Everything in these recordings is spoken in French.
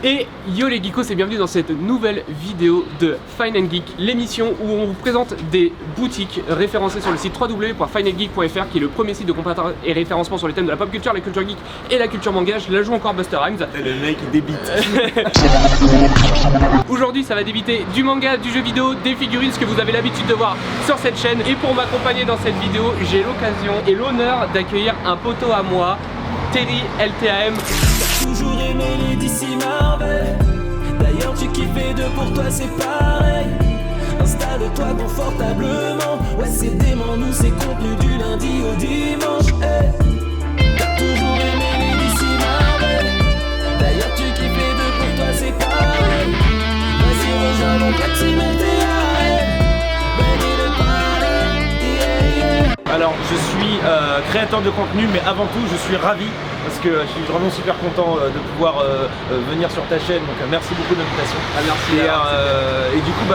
Et yo les geekos et bienvenue dans cette nouvelle vidéo de Fine & Geek, l'émission où on vous présente des boutiques référencées sur le site www.fineandgeek.fr qui est le premier site de comparateur et référencement sur les thèmes de la pop culture, la culture geek et la culture manga. Je la joue encore Buster Rhymes. Le mec débite. Aujourd'hui ça va débiter du manga, du jeu vidéo, des figurines, ce que vous avez l'habitude de voir sur cette chaîne. Et pour m'accompagner dans cette vidéo, j'ai l'occasion et l'honneur d'accueillir un poteau à moi, Terry LTAM. Toujours aimé les DC Marvel. D'ailleurs tu kiffes les deux, pour toi c'est pareil. Installe-toi confortablement. Ouais c'est dément, nous c'est contenu du lundi au dimanche. T'as toujours aimé les DC Marvel. D'ailleurs tu kiffes les deux, pour toi c'est pareil. Vas-y rejoins mon maximum Alors je suis créateur de contenu, mais avant tout je suis ravi parce que je suis vraiment super content de pouvoir venir sur ta chaîne, donc merci beaucoup de l'invitation. Merci. Et du coup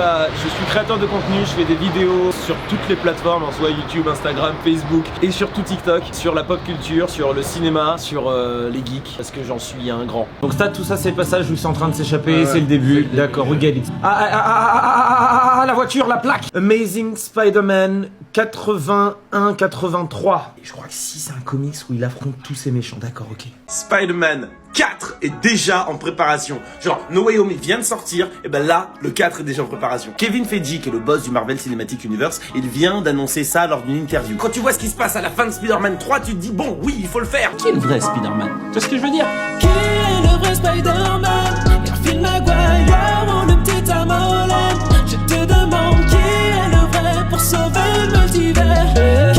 je suis créateur de contenu, je fais des vidéos sur toutes les plateformes, soit YouTube, Instagram, Facebook et surtout TikTok, sur la pop culture, sur le cinéma, sur les geeks, parce que j'en suis un grand. Donc tout ça c'est le passage où c'est en train de s'échapper, c'est le début, d'accord, regarde. La voiture, la plaque. Amazing Spider-Man 81-83. Je crois que si c'est un comics où il affronte tous ces méchants, d'accord, ok. Spider-Man 4 est déjà en préparation. Genre, No Way Home vient de sortir, et ben là, le 4 est déjà en préparation. Kevin Feige, qui est le boss du Marvel Cinematic Universe, il vient d'annoncer ça lors d'une interview. Quand tu vois ce qui se passe à la fin de Spider-Man 3, tu te dis, bon, oui, il faut le faire. Qui est le vrai Spider-Man? Tu vois ce que je veux dire? Qui est le vrai Spider-Man? Phil Maguire ou le petit Tom Holland? Je te demande qui est le vrai pour sauver le multivers.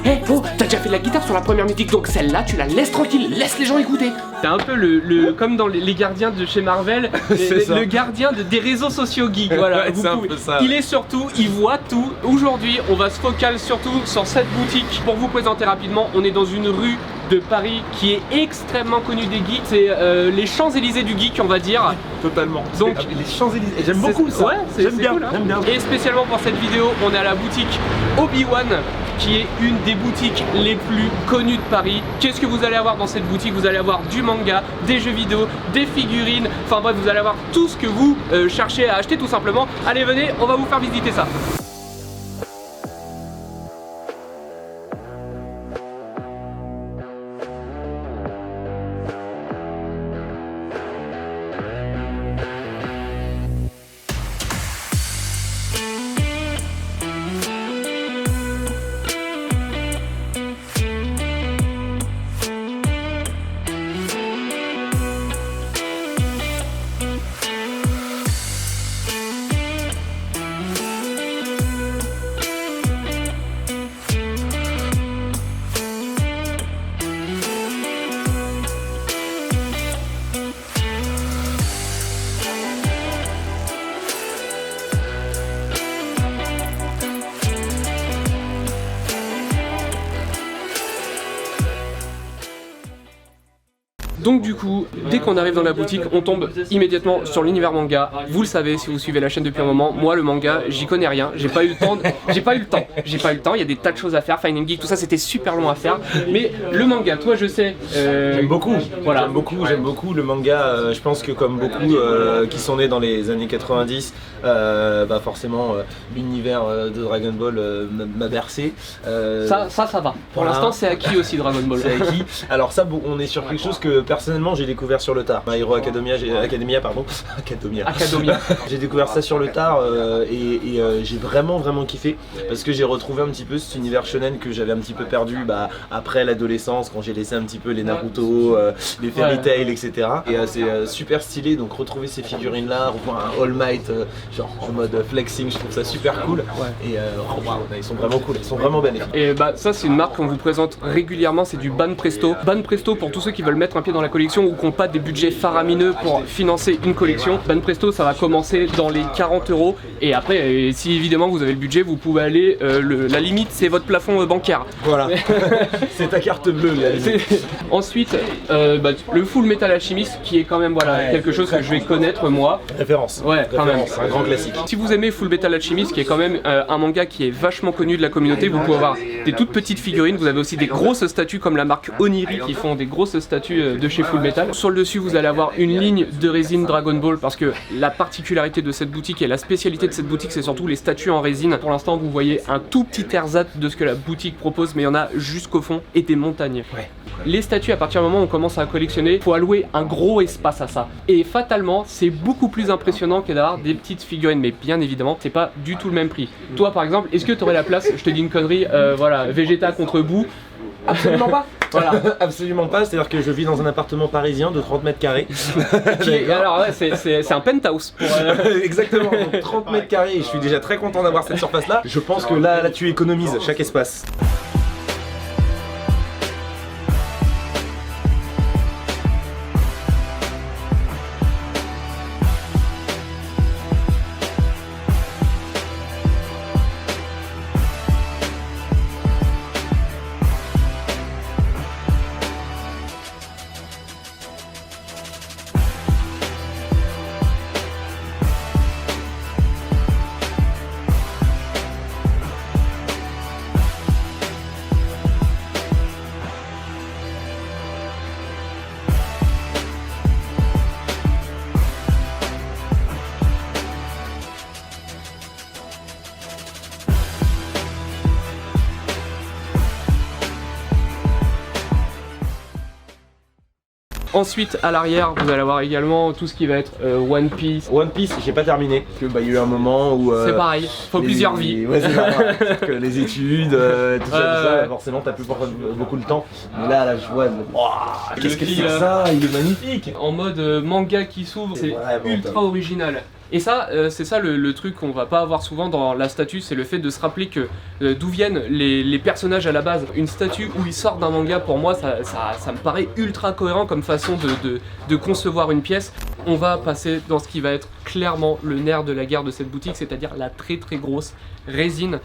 Hey, oh, t'as déjà fait de la guitare sur la première musique, donc celle-là, tu la laisses tranquille, laisse les gens écouter. T'es un peu le comme dans les gardiens de chez Marvel, le gardien des réseaux sociaux geeks, voilà. Ouais, c'est un peu ça. Il est surtout, il voit tout. Aujourd'hui, on va se focaliser surtout sur cette boutique. Pour vous présenter rapidement, on est dans une rue de Paris qui est extrêmement connue des geeks. C'est les Champs-Élysées du geek, on va dire. Totalement. Donc les Champs-Élysées, j'aime beaucoup ça. Ouais, j'aime bien, cool, hein. j'aime bien. Et spécialement pour cette vidéo, on est à la boutique Obi-Wan, qui est une des boutiques les plus connues de Paris. Qu'est-ce que vous allez avoir dans cette boutique? Vous allez avoir du manga, des jeux vidéo, des figurines, enfin bref, vous allez avoir tout ce que vous cherchez à acheter tout simplement. Allez, venez, on va vous faire visiter ça. Donc du coup, dès qu'on arrive dans la boutique, on tombe immédiatement sur l'univers manga. Vous le savez si vous suivez la chaîne depuis un moment, moi le manga, j'y connais rien, j'ai pas eu le temps, il y a des tas de choses à faire, Fine & Geek, tout ça c'était super long à faire. Mais le manga, toi je sais... J'aime beaucoup, voilà. j'aime beaucoup le manga, je pense que comme beaucoup qui sont nés dans les années 90, forcément l'univers de Dragon Ball m'a bercé. Ça va, pour l'instant c'est acquis aussi Dragon Ball. C'est acquis. Alors ça, on est sur quelque chose que personnellement j'ai découvert sur le tard. My Hero Academia, j'ai découvert ça sur le tard et j'ai vraiment kiffé parce que j'ai retrouvé un petit peu cet univers shonen que j'avais un petit peu perdu après l'adolescence, quand j'ai laissé un petit peu les Naruto, les Fairy Tail, etc. Et c'est super stylé, donc retrouver ces figurines là, revoir un All Might genre en mode flexing, je trouve ça super cool. Et ils sont vraiment cool, ils sont vraiment belles. Et ça c'est une marque qu'on vous présente régulièrement, c'est du Ban Presto. Ban Presto pour tous ceux qui veulent mettre un pied dans la collection ou qui n'ont pas des budgets faramineux pour financer une collection. Ban Presto ça va commencer dans les 40 € et après si évidemment vous avez le budget vous pouvez aller, la limite c'est votre plafond bancaire. Voilà, c'est ta carte bleue la limite. Ensuite le Full Metal Alchemist qui est quand même quelque chose que je vais connaître moi. Référence, quand même. C'est un grand classique. Si vous aimez Full Metal Alchemist qui est quand même un manga qui est vachement connu de la communauté, vous pouvez avoir des toutes petites figurines, vous avez aussi des grosses statues comme la marque Oniri qui font des grosses statues de chez Full Metal. Sur le dessus, vous allez avoir une ligne de résine Dragon Ball parce que la particularité de cette boutique et la spécialité de cette boutique, c'est surtout les statues en résine. Pour l'instant, vous voyez un tout petit ersatz de ce que la boutique propose, mais il y en a jusqu'au fond et des montagnes. Les statues, à partir du moment où on commence à collectionner, il faut allouer un gros espace à ça. Et fatalement, c'est beaucoup plus impressionnant que d'avoir des petites figurines. Mais bien évidemment, c'est pas du tout le même prix. Toi, par exemple, est-ce que tu aurais la place, je te dis une connerie, voilà, Vegeta contre Boo? Absolument pas. Voilà, absolument pas, c'est-à-dire que je vis dans un appartement parisien de 30 mètres carrés. Alors ouais, c'est un penthouse. Exactement, donc 30 mètres carrés, et je suis déjà très content d'avoir cette surface-là. Je pense que là tu économises chaque espace. Ensuite, à l'arrière, vous allez avoir également tout ce qui va être One Piece. One Piece, j'ai pas terminé, parce que bah, y a eu un moment où... c'est pareil, faut plusieurs vies. Ouais, c'est ça, que les études, tout ça, forcément t'as plus beaucoup le temps. Mais là je vois... Qu'est-ce que c'est ça? Il est magnifique. En mode manga qui s'ouvre, c'est ultra top. original. Et ça, c'est ça le truc qu'on va pas avoir souvent dans la statue, c'est le fait de se rappeler que d'où viennent les personnages à la base. Une statue où ils sortent d'un manga, pour moi, ça me paraît ultra cohérent comme façon de concevoir une pièce. On va passer dans ce qui va être clairement le nerf de la guerre de cette boutique, c'est-à-dire la très grosse résine.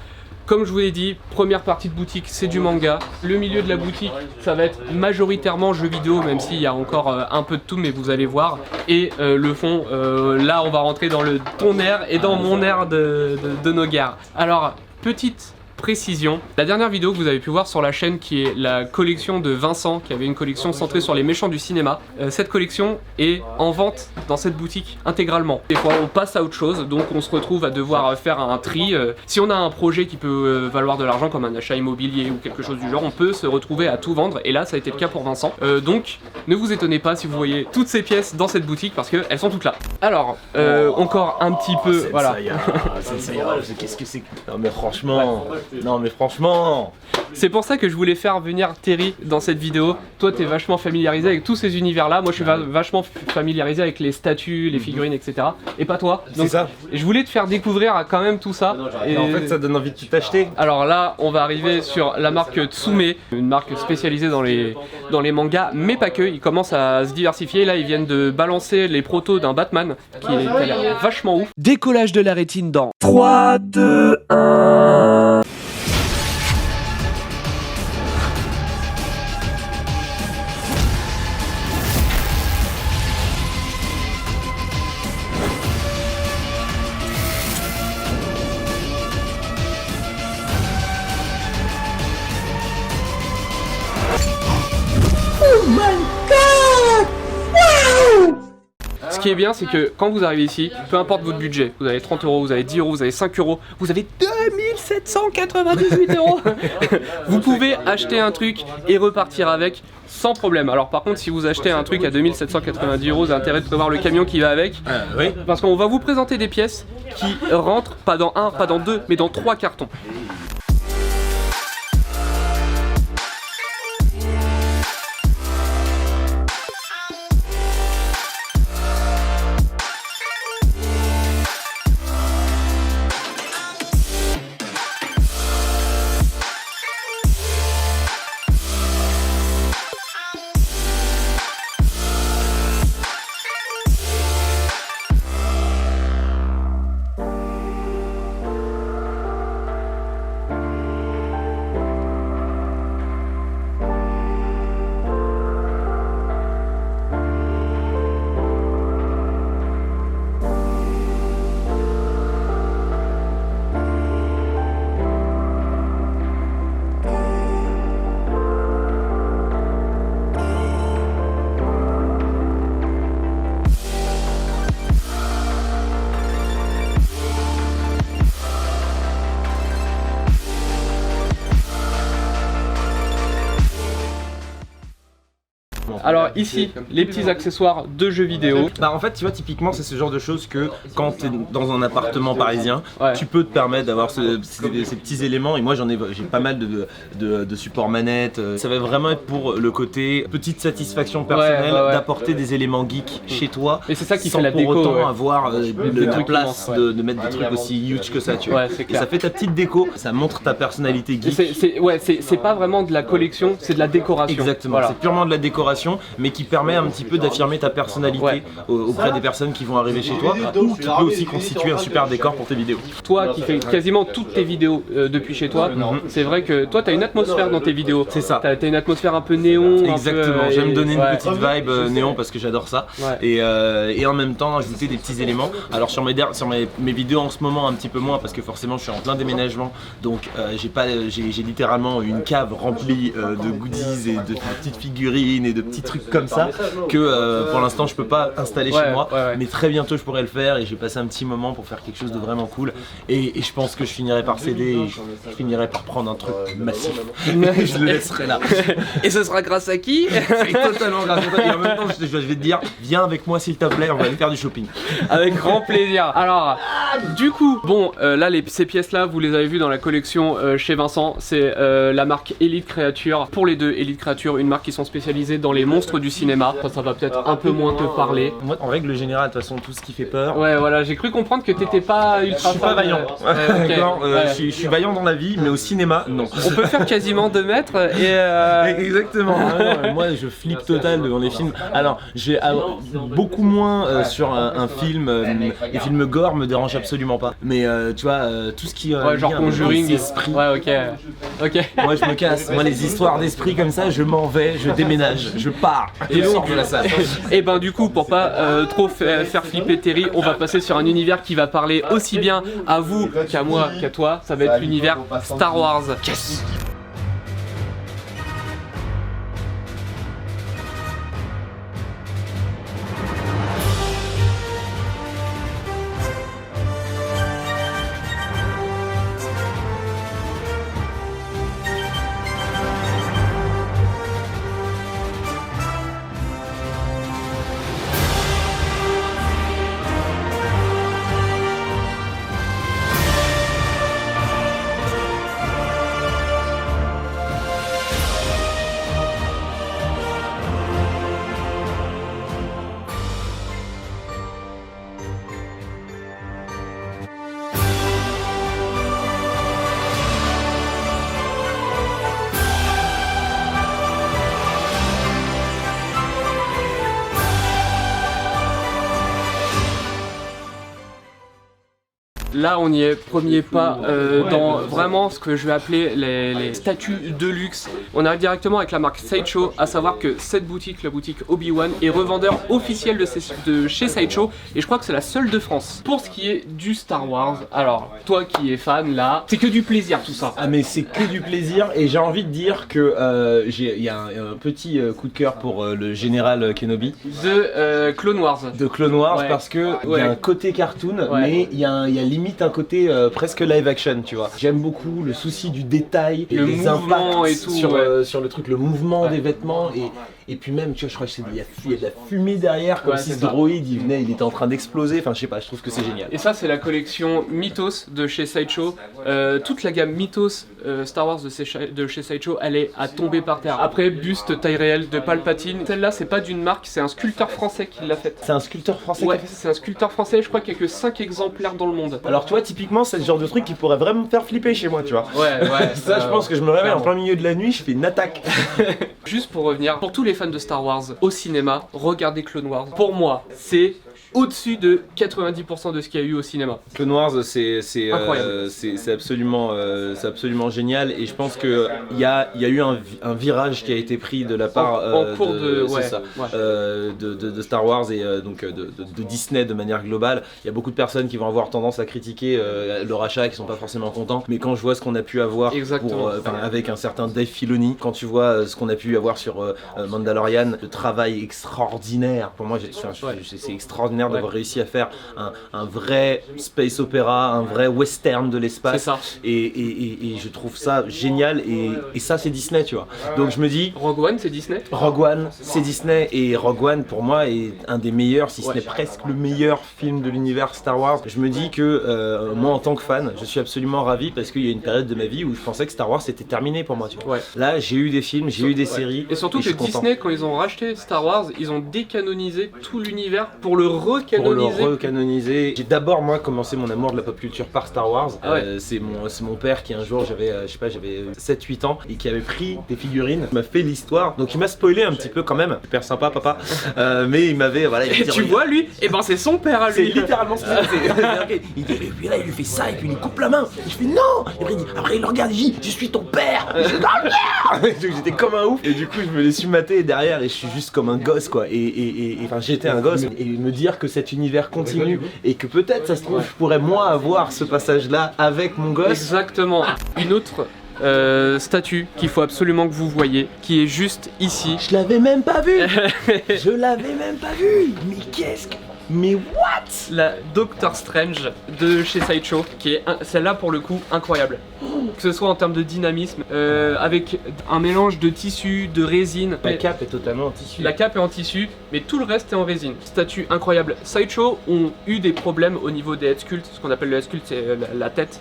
Comme je vous l'ai dit, première partie de boutique, c'est du manga. Le milieu de la boutique, ça va être majoritairement jeux vidéo, même s'il y a encore un peu de tout, mais vous allez voir. Et le fond, là on va rentrer dans ton air et dans mon air de nos guerres. Alors, petite précision, la dernière vidéo que vous avez pu voir sur la chaîne qui est la collection de Vincent, qui avait une collection centrée sur les méchants du cinéma, cette collection est en vente dans cette boutique intégralement. Des fois on passe à autre chose, donc on se retrouve à devoir faire un tri. Si on a un projet qui peut valoir de l'argent comme un achat immobilier ou quelque chose du genre, on peut se retrouver à tout vendre, et là ça a été le cas pour Vincent. Donc ne vous étonnez pas si vous voyez toutes ces pièces dans cette boutique parce qu'elles sont toutes là. Alors, encore un petit peu, voilà. Qu'est-ce que c'est? Non mais franchement... Non mais franchement... C'est pour ça que je voulais faire venir Terry dans cette vidéo. Toi t'es vachement familiarisé avec tous ces univers là, moi je suis vachement familiarisé avec les statues, les figurines, etc. Et pas toi. Donc, c'est ça. Je voulais te faire découvrir quand même tout ça. Et en fait ça donne envie de tout acheter. Alors là on va arriver sur la marque Tsume, une marque spécialisée dans les mangas, mais pas que. Ils commencent à se diversifier. Là ils viennent de balancer les protos d'un Batman qui a l'air vachement ouf. Décollage de la rétine dans 3, 2, 1. Ce qui est bien, c'est que quand vous arrivez ici, peu importe votre budget, vous avez 30 euros, vous avez 10 euros, vous avez 5 euros, vous avez 2798 euros. Vous pouvez acheter un truc et repartir avec sans problème. Alors par contre, si vous achetez un truc à 2790 euros, vous avez intérêt de prévoir le camion qui va avec. Oui. Parce qu'on va vous présenter des pièces qui rentrent pas dans un, pas dans deux, mais dans 3 cartons. Alors ici, les petits accessoires de jeux vidéo. Bah en fait tu vois typiquement c'est ce genre de choses que quand tu es dans un appartement parisien, Ouais. tu peux te permettre d'avoir ces petits éléments et moi j'ai pas mal de supports manettes. Ça va vraiment être pour le côté petite satisfaction personnelle ouais. d'apporter des éléments geeks chez toi. Et c'est ça qui sans fait la pour déco, autant ouais. avoir la trucs place immenses, de mettre des trucs aussi huge que ça tu vois. Ouais, c'est Et clair. ça fait ta petite déco, ça montre ta personnalité geek. C'est pas vraiment de la collection, c'est de la décoration. Exactement, Voilà. c'est purement de la décoration, mais qui permet un petit peu d'affirmer ta personnalité Ouais. auprès des personnes qui vont arriver chez toi, ou tu peux aussi constituer un super décor pour tes vidéos. Toi qui fais quasiment toutes tes vidéos depuis chez toi, c'est vrai que toi t'as une atmosphère dans tes vidéos. C'est ça. T'as une atmosphère un peu néon. Exactement, un peu, j'aime donner une ouais. petite vibe néon parce que j'adore ça. Ouais. Et en même temps ajouter des petits éléments. Alors sur mes vidéos en ce moment un petit peu moins parce que forcément je suis en plein déménagement, donc j'ai littéralement une cave remplie de goodies et de petites figurines et de petits trucs comme ça que pour l'instant je peux pas installer chez moi, mais très bientôt je pourrai le faire et j'ai passé un petit moment pour faire quelque chose de vraiment cool et je pense que je finirai par céder et je finirai par prendre un truc massif. Je le laisserai là. Et ce sera grâce à qui? C'est totalement grave. Et en même temps, je vais te dire, viens avec moi s'il te plaît, on va aller faire du shopping. Avec grand plaisir. Alors, du coup, bon, là, ces pièces-là, vous les avez vues dans la collection chez Vincent. C'est la marque Elite Creature. Pour les deux, Elite Creature, une marque qui sont spécialisées dans les monstres du cinéma. Ça va peut-être un peu moins te parler. Moi, en règle générale, de toute façon, tout ce qui fait peur. Ouais, voilà, j'ai cru comprendre que t'étais pas ultra Je suis pas fan, vaillant. ok. Non, Ouais. je suis vaillant dans la vie, mais au cinéma, non. On peut faire quasiment 2 mètres et Exactement. Moi, je flippe total devant les films. Alors, j'ai beaucoup moins sur un film. Les films gore me dérangent absolument pas. Mais tu vois, tout ce qui ouais, genre lien avec Conjuring. les esprits. Ouais, ok. Moi, je me casse. Moi, les histoires d'esprit comme ça, je m'en vais, je déménage, je pars. Et je sors donc, de la salle. et ben du coup, pour pas trop faire flipper Terry, on va passer sur un univers qui va parler aussi bien à vous qu'à moi, qu'à toi. Ça va être l'univers Star Wars. Yes. Là, on y est, premier pas dans vraiment ce que je vais appeler les statues de luxe. On arrive directement avec la marque Sideshow, à savoir que cette boutique, la boutique Obi-Wan, est revendeur officiel de chez Sideshow et je crois que c'est la seule de France. Pour ce qui est du Star Wars, alors toi qui es fan là, c'est que du plaisir tout ça. Ah mais c'est que du plaisir et j'ai envie de dire que il y a un petit coup de cœur pour le général Kenobi De Clone Wars. de Clone Wars Ouais. parce que il Ouais. y a un côté cartoon Ouais. mais il y a limite un côté presque live action tu vois. J'aime beaucoup le souci du détail et Le les mouvement impacts et tout, sur, ouais. sur le truc, le mouvement des vêtements et puis même tu vois je crois qu'il y a de la fumée derrière comme Ouais, si c'est ce ça. droïde il était en train d'exploser, enfin je sais pas, je trouve que c'est génial. Et ça c'est la collection Mythos de chez Sideshow. Toute la gamme Mythos Star Wars de chez Sideshow, elle est à tomber par terre. Après, buste taille réelle de Palpatine. Celle-là c'est pas d'une marque, c'est un sculpteur français qui l'a faite. C'est un sculpteur français Ouais, qui a fait ça. c'est un sculpteur français, je crois qu'il y a que 5 exemplaires dans le monde. Alors tu vois typiquement c'est le genre de truc qui pourrait vraiment me faire flipper chez moi tu vois. Ouais, Ça je pense que je me réveille en clairement. plein milieu de la nuit, je fais une attaque. Juste pour revenir, pour tous les fans de Star Wars au cinéma, regardez Clone Wars. Pour moi, c'est au-dessus de 90% de ce qu'il y a eu au cinéma. Clone Wars c'est Incroyable. absolument génial et je pense que il y a eu un virage qui a été pris de la part En cours de- c'est ouais, ça, ouais. de Star Wars et donc de Disney de manière globale. Il y a beaucoup de personnes qui vont avoir tendance à critiquer le rachat, qui sont pas forcément contents, mais quand je vois ce qu'on a pu avoir Exactement. avec un certain Dave Filoni, quand tu vois ce qu'on a pu avoir sur Mandalorian, le travail extraordinaire, pour moi c'est extraordinaire manière d'avoir réussi à faire un vrai space opéra, un vrai western de l'espace. C'est ça. Et je trouve ça génial et ça c'est Disney, tu vois. Donc je me dis, Rogue One, c'est Disney. Rogue One, c'est Disney et Rogue One pour moi est un des meilleurs, si ce n'est presque le meilleur film de l'univers Star Wars. Je me dis que moi en tant que fan, je suis absolument ravi parce qu'il y a une période de ma vie où je pensais que Star Wars c'était terminé pour moi, tu vois. Ouais. Là j'ai eu des films, j'ai eu des séries. Et surtout je que suis content. Disney, quand ils ont racheté Star Wars, ils ont décanonisé tout l'univers pour le Pour le recanoniser. recanoniser. J'ai d'abord moi commencé mon amour de la pop culture par Star Wars. Ah ouais. C'est mon père qui un jour j'avais 7-8 ans et qui avait pris des figurines, il m'a fait l'histoire. Donc il m'a spoilé un petit peu quand même. Super sympa papa. Mais il m'avait voilà. Et tu vois lui, et ben c'est son père à C'est lui. littéralement ce qu'il fait. Il dit, et puis là, il lui fait ça, et puis il lui coupe la main. Je fais non. Et après, il le regarde, il dit, je suis ton père. Et je dis, ah, merde. J'étais comme un ouf. Et du coup, je me les suis maté derrière, et je suis juste comme un gosse, quoi. Et enfin, j'étais un gosse. Et me dire que cet univers continue, et que peut-être, ça se trouve, je pourrais moi avoir ce passage-là avec mon gosse. Exactement. Une autre statue qu'il faut absolument que vous voyez, qui est juste ici. Je l'avais même pas vu. Je l'avais même pas vu. Mais qu'est-ce que... Mais what? La Doctor Strange de chez Sideshow, qui est celle-là pour le coup incroyable. Que ce soit en termes de dynamisme, avec un mélange de tissu, de résine. La cape est totalement en tissu. La cape est en tissu, mais tout le reste est en résine. Statue incroyable. Sideshow ont eu des problèmes au niveau des head sculpts. Ce qu'on appelle le head sculpt, c'est la tête.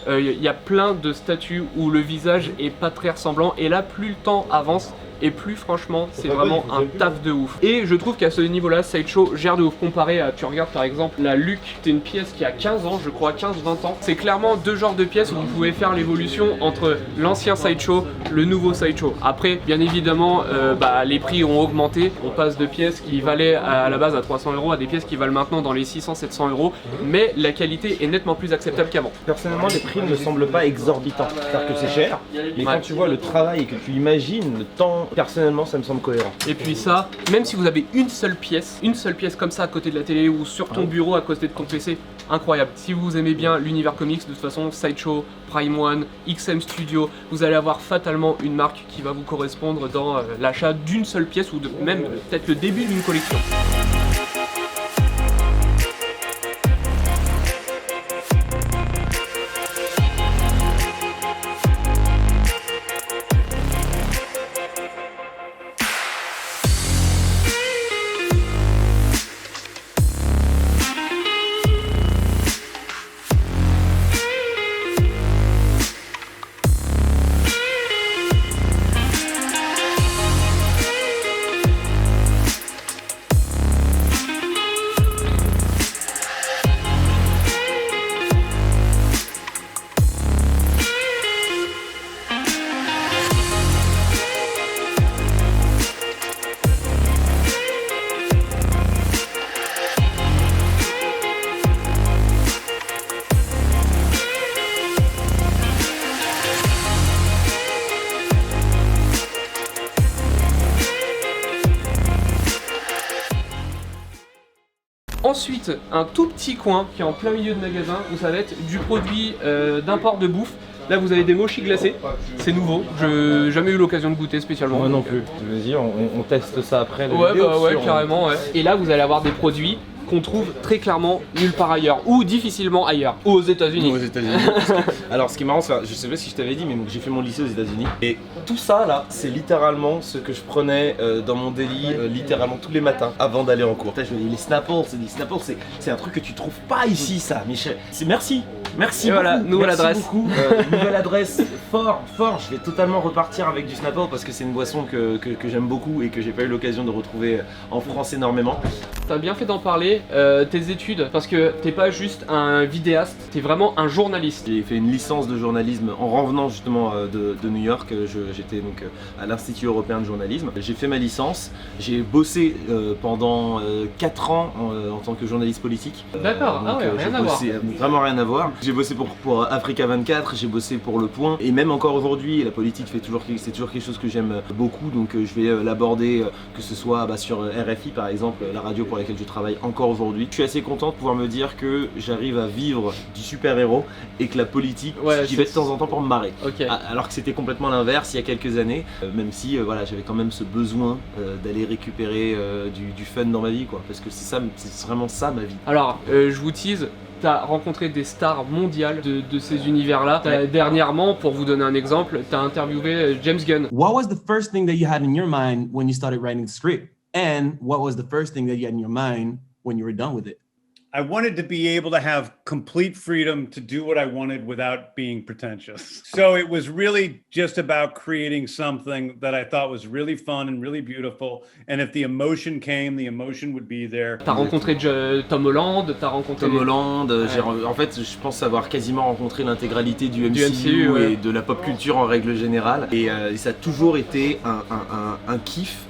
Ouais. Y a plein de statues où le visage est pas très ressemblant. Et là, plus le temps avance, et plus franchement, c'est vraiment un taf de ouf. Et je trouve qu'à ce niveau-là, Sideshow gère de ouf. Comparé à, tu regardes par exemple la Luke, c'est une pièce qui a 15 ans, je crois, 15-20 ans. C'est clairement deux genres de pièces où vous pouvez faire l'évolution entre l'ancien Sideshow, le nouveau Sideshow. Après, bien évidemment, les prix ont augmenté. On passe de pièces qui valaient à la base à 300 € à des pièces qui valent maintenant dans les 600-700 €. Mais la qualité est nettement plus acceptable qu'avant. Personnellement, les prix ne me semblent pas exorbitants. C'est-à-dire que c'est cher, mais quand tu vois le travail et que tu imagines le temps, personnellement, ça me semble cohérent. Et puis ça, même si vous avez une seule pièce comme ça à côté de la télé ou sur ton bureau à côté de ton PC, incroyable. Si vous aimez bien l'univers comics, de toute façon, Sideshow, Prime One, XM Studio, vous allez avoir fatalement une marque qui va vous correspondre dans l'achat d'une seule pièce ou même peut-être le début d'une collection. Ensuite, un tout petit coin qui est en plein milieu de magasin où ça va être du produit d'import de bouffe. Là, vous avez des mochis glacés, c'est nouveau, je n'ai jamais eu l'occasion de goûter spécialement. Moi non plus. Vas-y, on teste ça après. Ouais, carrément. Ouais. Et là, vous allez avoir des produits qu'on trouve très clairement nulle part ailleurs, ou difficilement ailleurs, ou aux États-Unis. Aux États-Unis. Alors, ce qui est marrant, je sais pas si je t'avais dit, mais j'ai fait mon lycée aux États-Unis. Et tout ça là, c'est littéralement ce que je prenais dans mon délit, littéralement tous les matins avant d'aller en cours. Les Snapples, c'est un truc que tu trouves pas ici, ça. Mais merci. Merci et beaucoup. Voilà, nouvelle merci adresse. Beaucoup. Nouvelle adresse, fort. Je vais totalement repartir avec du Snapple parce que c'est une boisson que j'aime beaucoup et que j'ai pas eu l'occasion de retrouver en France énormément. T'as bien fait d'en parler, tes études, parce que t'es pas juste un vidéaste, t'es vraiment un journaliste. J'ai fait une licence de journalisme en revenant justement de New York. J'étais donc à l'Institut européen de journalisme. J'ai fait ma licence, j'ai bossé pendant 4 ans en tant que journaliste politique. D'accord, rien à voir. Vraiment rien à voir. J'ai bossé pour Africa 24, j'ai bossé pour Le Point, et même encore aujourd'hui, la politique c'est toujours quelque chose que j'aime beaucoup, donc je vais l'aborder, que ce soit sur RFI par exemple, la radio pour laquelle je travaille encore aujourd'hui. Je suis assez content de pouvoir me dire que j'arrive à vivre du super-héros et que la politique, j'y vais de temps en temps pour me marrer. Okay. Alors que c'était complètement l'inverse il y a quelques années, même si voilà, j'avais quand même ce besoin d'aller récupérer du fun dans ma vie, quoi, parce que c'est vraiment ça ma vie. Alors, je vous tease. T'as rencontré des stars mondiales de ces univers-là. Dernièrement, pour vous donner un exemple, t'as interviewé James Gunn. What was the first thing that you had in your mind when you started writing the script? And what was the first thing that you had in your mind when you were done with it? I wanted to be able to have complete freedom to do what I wanted without being pretentious. So it was really just about creating something that I thought was really fun and really beautiful. And if the emotion came, the emotion would be there. T'as rencontré Tom Holland, t'as rencontré... Tom Holland, en fait je pense avoir quasiment rencontré l'intégralité du MCU ouais. Et de la pop culture en règle générale. Et ça a toujours été un kiff.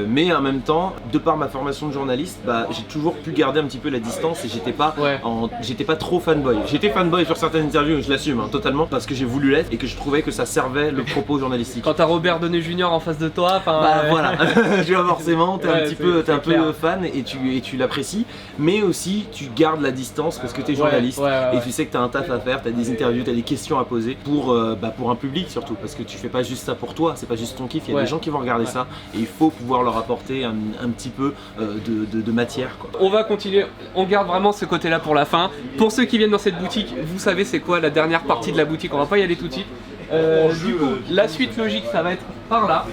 Mais en même temps, de par ma formation de journaliste, j'ai toujours pu garder un petit peu la distance et j'étais pas trop fanboy. J'étais fanboy sur certaines interviews, je l'assume totalement, parce que j'ai voulu l'être et que je trouvais que ça servait le propos journalistique. Quand t'as Robert Downey Jr. en face de toi, voilà, tu vois forcément, t'es un peu fan et tu l'apprécies, mais aussi tu gardes la distance parce que t'es journaliste et tu sais que t'as un taf à faire, t'as des interviews, t'as des questions à poser pour un public surtout, parce que tu fais pas juste ça pour toi, c'est pas juste ton kiff, il y a des gens qui vont regarder ça et il faut pouvoir leur apporter un petit peu de matière, quoi. On va continuer, on garde vraiment ce côté-là pour la fin. Pour ceux qui viennent dans cette boutique, vous savez c'est quoi la dernière partie de la boutique, on va pas y aller tout de suite. Du coup, la suite logique, ça va être par là.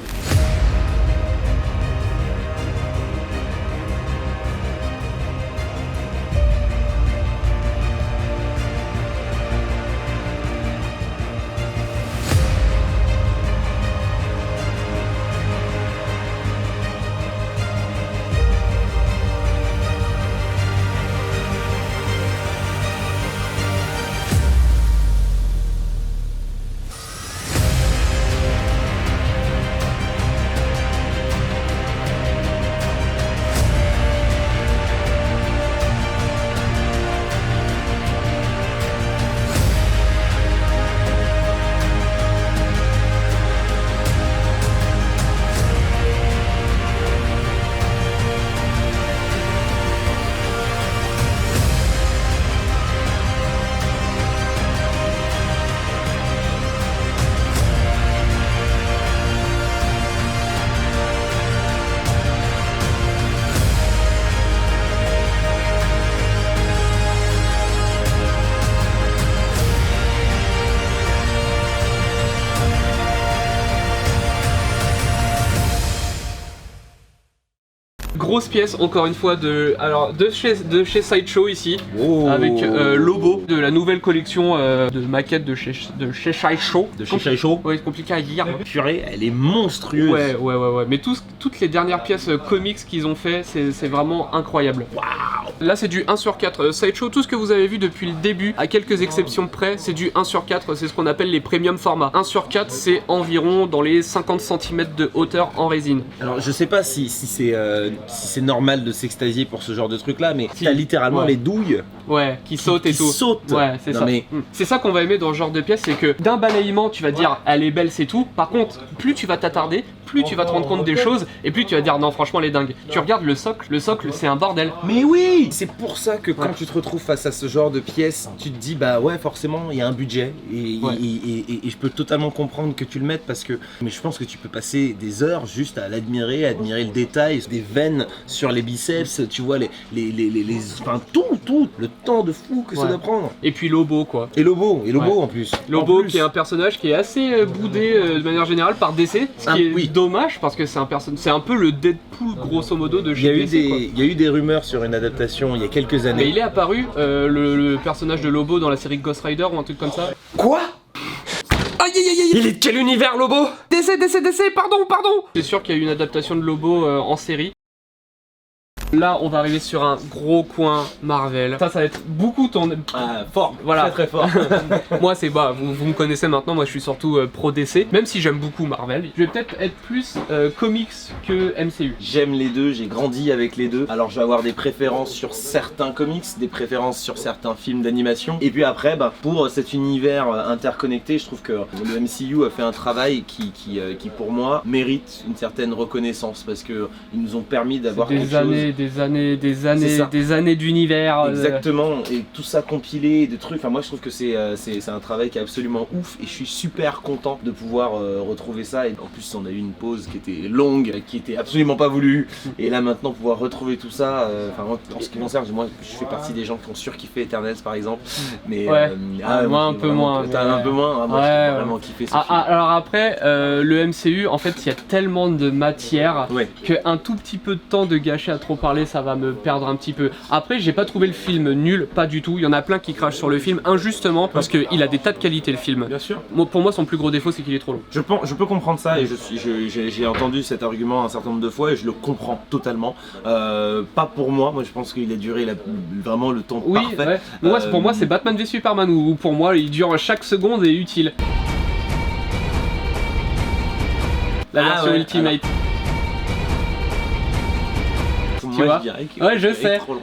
Grosse pièce encore une fois de chez Sideshow ici, avec Lobo de la nouvelle collection de maquettes de chez Sideshow. De chez Sideshow. Ouais, c'est compliqué à dire. Purée, elle est monstrueuse. Ouais. Mais toutes les dernières pièces comics qu'ils ont fait, c'est vraiment incroyable. Waouh. Là c'est du 1/4. Sideshow, tout ce que vous avez vu depuis le début, à quelques exceptions près, c'est du 1/4. C'est ce qu'on appelle les premium formats. 1/4, c'est environ dans les 50 cm de hauteur en résine. Alors je sais pas si c'est normal de s'extasier pour ce genre de truc là, mais t'as littéralement les douilles qui sautent et tout. Ouais, c'est ça. Mais... C'est ça qu'on va aimer dans ce genre de pièce, c'est que d'un balayement tu vas dire elle est belle, c'est tout. Par contre, plus tu vas t'attarder, plus tu vas te rendre compte des choses et plus tu vas dire non franchement elle est dingue. Tu regardes le socle c'est un bordel. Mais oui, c'est pour ça que quand tu te retrouves face à ce genre de pièces, tu te dis bah ouais forcément il y a un budget et je peux totalement comprendre que tu le mettes parce que mais je pense que tu peux passer des heures juste à l'admirer, admirer le détail, des veines sur les biceps, tu vois enfin tout le temps de fou que ça doit prendre. Et puis Lobo quoi. Et Lobo en plus. Lobo qui est un personnage qui est assez boudé de manière générale par DC, ce qui est dommage parce que c'est un peu le Deadpool grosso modo de chez DC. Il y a eu des rumeurs sur une adaptation il y a quelques années. Mais il est apparu le personnage de Lobo dans la série Ghost Rider ou un truc comme ça. Quoi? Aïe aïe aïe aïe. Il est de quel univers Lobo? DC, pardon. C'est sûr qu'il y a eu une adaptation de Lobo en série. Là, on va arriver sur un gros coin Marvel. Ça va être beaucoup ton... Fort, Voilà. très très fort. Moi, c'est vous me connaissez maintenant, moi je suis surtout pro DC, même si j'aime beaucoup Marvel. Je vais peut-être être plus comics que MCU. J'aime les deux, j'ai grandi avec les deux. Alors je vais avoir des préférences sur certains comics, des préférences sur certains films d'animation. Et puis après, pour cet univers interconnecté, je trouve que le MCU a fait un travail qui pour moi mérite une certaine reconnaissance parce que ils nous ont permis d'avoir quelque chose. Des années d'univers. Exactement, et tout ça compilé, des trucs. Enfin, moi je trouve que c'est un travail qui est absolument ouf et je suis super content de pouvoir retrouver ça. Et en plus, on a eu une pause qui était longue, qui était absolument pas voulue. Et là maintenant, pouvoir retrouver tout ça, en ce qui concerne, moi je fais partie des gens qui ont surkiffé Eternals par exemple. Mais moi un peu moins. T'as un peu moins, moi j'ai vraiment kiffé ce film. Alors après, le MCU, en fait, il y a tellement de matière qu'un tout petit peu de temps de gâcher à trop parler, ça va me perdre un petit peu. Après, j'ai pas trouvé le film nul, pas du tout. Il y en a plein qui crachent sur le film injustement parce qu'il a des tas de qualités le film. Bien sûr. Pour moi, son plus gros défaut, c'est qu'il est trop long. Je peux comprendre ça et j'ai entendu cet argument un certain nombre de fois et je le comprends totalement. Pas pour moi, je pense qu'il a duré vraiment le temps parfait. Ouais. Pour moi, c'est Batman v Superman où pour moi, il dure chaque seconde et est utile. La version Ultimate. Tu vois, ouais, je sais. Trop long.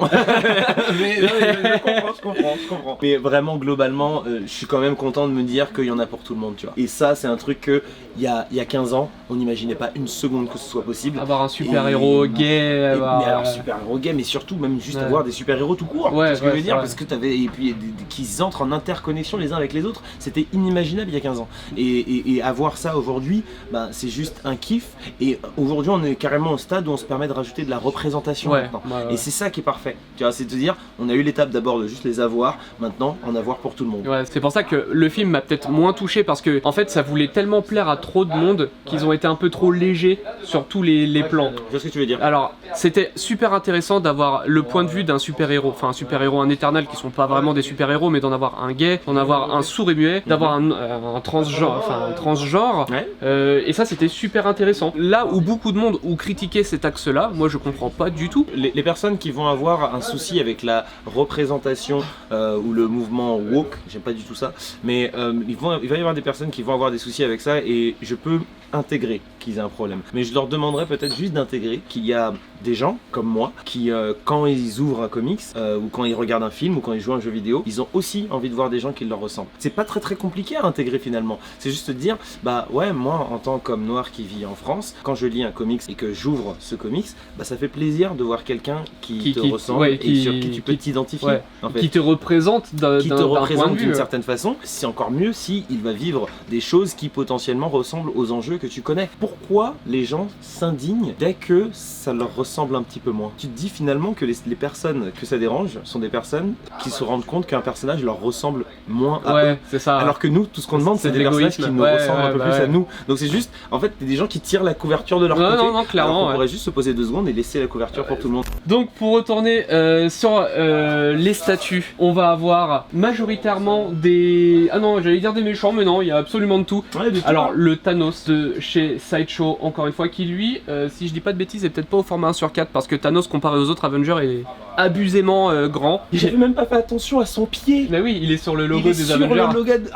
mais je comprends. Mais vraiment, globalement, je suis quand même content de me dire qu'il y en a pour tout le monde, tu vois. Et ça, c'est un truc que il y a 15 ans, on n'imaginait pas une seconde que ce soit possible. Avoir un super-héros gay. Mais alors, super-héros gay, mais surtout, même juste avoir des super-héros tout court. Ouais, c'est ce que je veux dire, parce que t'avais. Et puis, qu'ils entrent en interconnexion les uns avec les autres, c'était inimaginable il y a 15 ans. Et avoir ça aujourd'hui, c'est juste un kiff. Et aujourd'hui, on est carrément au stade où on se permet de rajouter de la représentation. Maintenant. Et c'est ça qui est parfait. Tu vois, c'est de te dire, on a eu l'étape d'abord de juste les avoir, maintenant en avoir pour tout le monde. Ouais, c'est pour ça que le film m'a peut-être moins touché parce que en fait, ça voulait tellement plaire à trop de monde qu'ils ont été un peu trop légers sur tous les plans. Je vois ce que tu veux dire. Alors, c'était super intéressant d'avoir le point de vue d'un super-héros, enfin un super-héros, un éternel qui sont pas vraiment des super-héros, mais d'en avoir un gay, d'en avoir un sourd et muet, d'avoir un transgenre. Et ça, c'était super intéressant. Là où beaucoup de monde ont critiqué cet axe-là, moi je comprends pas du tout. Les personnes qui vont avoir un souci avec la représentation ou le mouvement woke, j'aime pas du tout ça, mais il va y avoir des personnes qui vont avoir des soucis avec ça et je peux intégrer qu'ils aient un problème. Mais je leur demanderais peut-être juste d'intégrer qu'il y a des gens comme moi qui, quand ils ouvrent un comics ou quand ils regardent un film ou quand ils jouent à un jeu vidéo, ils ont aussi envie de voir des gens qui leur ressemblent. C'est pas très compliqué à intégrer finalement. C'est juste de dire, moi en tant qu'homme noir qui vit en France, quand je lis un comics et que j'ouvre ce comics, ça fait plaisir de voir quelqu'un qui te ressemble et sur qui tu peux t'identifier. En fait. Qui te représente d'une certaine façon. C'est encore mieux si il va vivre des choses qui potentiellement ressemblent aux enjeux que tu connais. Pourquoi les gens s'indignent dès que ça leur ressemble un petit peu moins? Tu te dis finalement que les personnes que ça dérange sont des personnes qui se rendent compte qu'un personnage leur ressemble moins à eux. C'est ça. Alors que nous, tout ce qu'on demande, c'est des personnages qui nous ressemblent un peu plus à nous. Donc c'est juste, en fait, des gens qui tirent la couverture de leur côté. Non, clairement. On pourrait juste se poser 2 secondes et laisser la couverture pour tout le monde. Donc pour retourner sur les statues, on va avoir majoritairement des... Ah non, j'allais dire des méchants, mais non, il y a absolument de tout. Alors le Thanos de chez Sideshow, encore une fois, qui lui, si je dis pas de bêtises, est peut-être pas au format 1/4 parce que Thanos comparé aux autres Avengers est abusément grand. J'avais même pas fait attention à son pied. Mais oui, il est sur le logo des Avengers. Le logo de...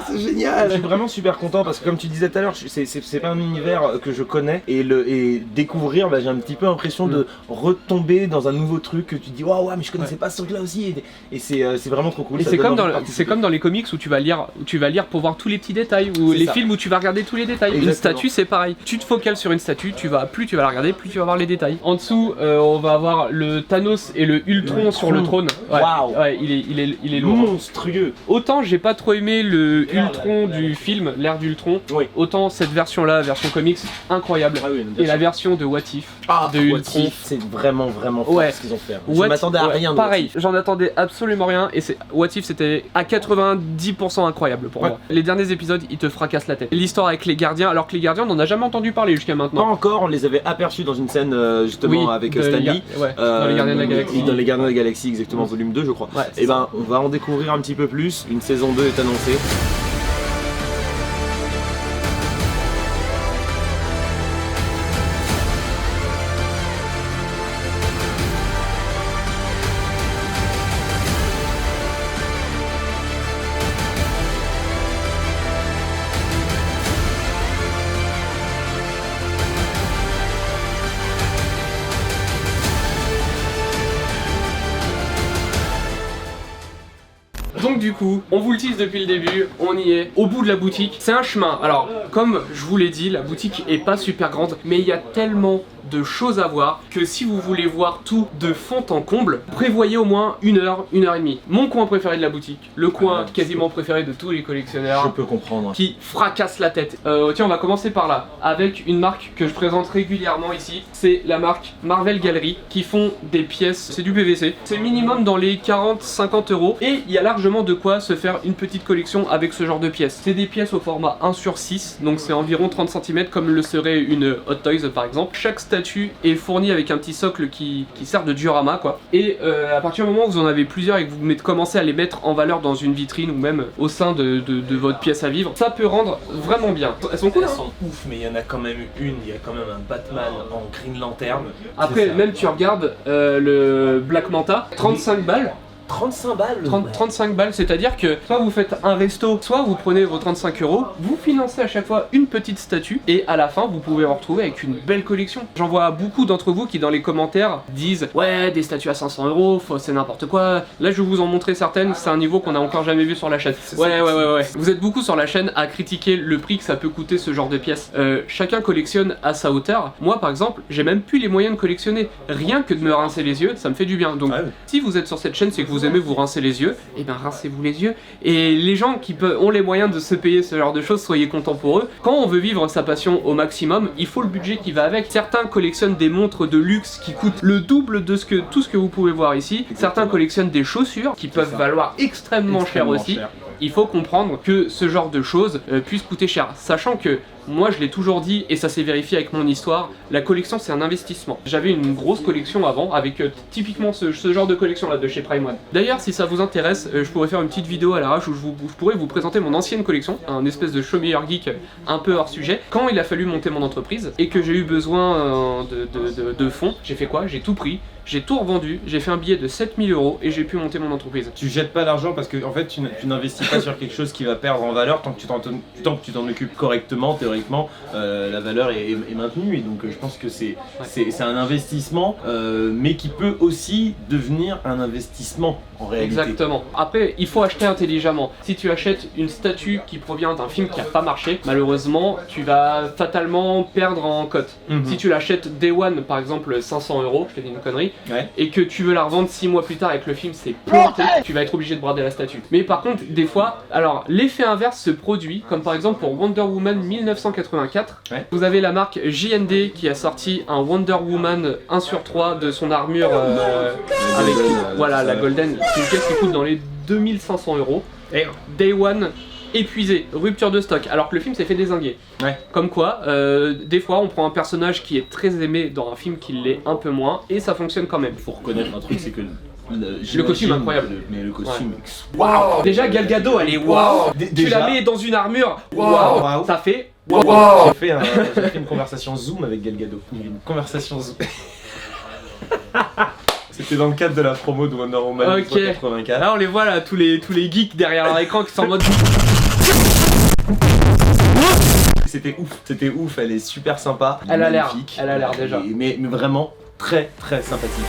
c'est génial. Je suis vraiment super content parce que comme tu disais tout à l'heure, c'est pas un univers que je connais et découvrir, j'ai un petit peu l'impression de retomber dans un nouveau truc que tu dis waouh, mais je connaissais pas ce truc là aussi et c'est vraiment trop cool. Et c'est comme dans les comics où tu vas lire pour voir tous les petits détails ou les films où tu vas regarder tous les détails. Exactement. Une statue, c'est pareil. Tu te focalises sur une statue, plus tu vas la regarder, plus tu vas voir les détails. En dessous, on va avoir le Thanos et le Ultron sur le trône. Waouh. Ouais, il est lourd. Monstrueux. Autant j'ai pas trop aimé le Ultron du film, l'ère d'Ultron, autant cette version-là, version comics, incroyable. Et la version de What If de Ultron, c'est vraiment fort ce qu'ils ont fait. Je m'attendais à rien. Pareil, j'en attendais absolument rien et What If c'était à 90% incroyable pour moi. Les derniers épisodes, ils te fracassent la tête. L'histoire avec les gardiens, alors que les gardiens, on n'en a jamais entendu parler jusqu'à maintenant. Pas encore, on les avait aperçus dans une scène justement avec Stan Lee. Dans les Gardiens de la Galaxie. Dans les Gardiens de la Galaxie, exactement, volume 2 je crois. Et on va en découvrir un petit peu plus. Une saison 2 est annoncée. du coup, on vous le tease depuis le début, on y est, au bout de la boutique. C'est un chemin. Alors, comme je vous l'ai dit, la boutique est pas super grande, mais il y a tellement de choses à voir que si vous voulez voir tout de fond en comble, prévoyez au moins 1 heure, 1 heure et demie. Mon coin préféré de la boutique, le coin quasiment préféré de tous les collectionneurs. Je peux comprendre. Qui fracasse la tête. Tiens, on va commencer par là, avec une marque que je présente régulièrement ici. C'est la marque Marvel Gallery, qui font des pièces, c'est du PVC. C'est minimum dans les 40-50 euros. Et il y a largement de quoi se faire une petite collection avec ce genre de pièces. C'est des pièces au format 1/6, donc c'est environ 30 cm, comme le serait une Hot Toys par exemple. Chaque statue est fournie avec un petit socle qui sert de diorama, quoi. Et à partir du moment où vous en avez plusieurs et que vous commencez à les mettre en valeur dans une vitrine ou même au sein de votre pièce à vivre, ça peut rendre vraiment bien. Elles sont cool, Elles hein. sont ouf, mais il y en a quand même une, il y a quand même un Batman en Green Lantern. Après, même tu regardes le Black Manta, 35 balles. 35 balles. 35 balles, c'est-à-dire que soit vous faites un resto, soit vous prenez vos 35 euros, vous financez à chaque fois une petite statue et à la fin vous pouvez vous retrouver avec une belle collection. J'en vois beaucoup d'entre vous qui dans les commentaires disent ouais, des statues à 500 euros, c'est n'importe quoi. Là je vais vous en montrer certaines, c'est un niveau qu'on a encore jamais vu sur la chaîne. Ouais. Vous êtes beaucoup sur la chaîne à critiquer le prix que ça peut coûter ce genre de pièces. Chacun collectionne à sa hauteur. Moi par exemple, j'ai même plus les moyens de collectionner. Rien que de me rincer les yeux, ça me fait du bien. Donc si vous êtes sur cette chaîne, c'est que vous aimez vous rincer les yeux, et bien rincez-vous les yeux. Et les gens qui ont les moyens de se payer ce genre de choses, soyez contents pour eux. Quand on veut vivre sa passion au maximum, il faut le budget qui va avec. Certains collectionnent des montres de luxe qui coûtent le double de tout ce que vous pouvez voir ici. Certains collectionnent des chaussures qui peuvent valoir extrêmement cher aussi. Il faut comprendre que ce genre de choses puisse coûter cher, sachant que moi je l'ai toujours dit et ça s'est vérifié avec mon histoire, la collection c'est un investissement. J'avais une grosse collection avant avec typiquement ce genre de collection là de chez Prime One. D'ailleurs si ça vous intéresse, je pourrais faire une petite vidéo à l'arrache où je pourrais vous présenter mon ancienne collection, un espèce de show meilleur geek un peu hors sujet. Quand il a fallu monter mon entreprise et que j'ai eu besoin de fonds, j'ai fait quoi? J'ai tout pris. J'ai tout revendu, j'ai fait un billet de 7000 euros et j'ai pu monter mon entreprise. Tu jettes pas l'argent parce que en fait tu n'investis pas sur quelque chose qui va perdre en valeur tant que tu t'en occupes correctement, théoriquement, la valeur est maintenue et donc je pense que c'est un investissement mais qui peut aussi devenir un investissement en réalité. Exactement. Après, il faut acheter intelligemment. Si tu achètes une statue qui provient d'un film qui n'a pas marché, malheureusement, tu vas fatalement perdre en cote. Si tu l'achètes Day One, par exemple 500 euros, je te dis une connerie, et que tu veux la revendre 6 mois plus tard et que le film s'est planté, tu vas être obligé de brader la statue. Mais par contre, des fois, alors l'effet inverse se produit, comme par exemple pour Wonder Woman 1984. Vous avez la marque JND qui a sorti un Wonder Woman 1/3 de son armure avec voilà la Golden. C'est une pièce qui coûte dans les 2500 euros. Day One épuisé, rupture de stock, alors que le film s'est fait dézinguer. Comme quoi, des fois on prend un personnage qui est très aimé dans un film qui l'est un peu moins, et ça fonctionne quand même. Faut reconnaître un truc, c'est que le costume est incroyable. Mais le costume, waouh. Déjà Gal Gadot, elle est waouh. Tu la mets dans une armure, waouh. Ça fait waouh. J'ai fait une conversation Zoom avec Gal Gadot. Une conversation Zoom. C'était dans le cadre de la promo de Wonder Woman 1984. Là on les voit là, tous les geeks derrière leur écran qui sont en mode... C'était ouf, elle est super sympa. Elle a l'air déjà. Mais vraiment très très sympathique.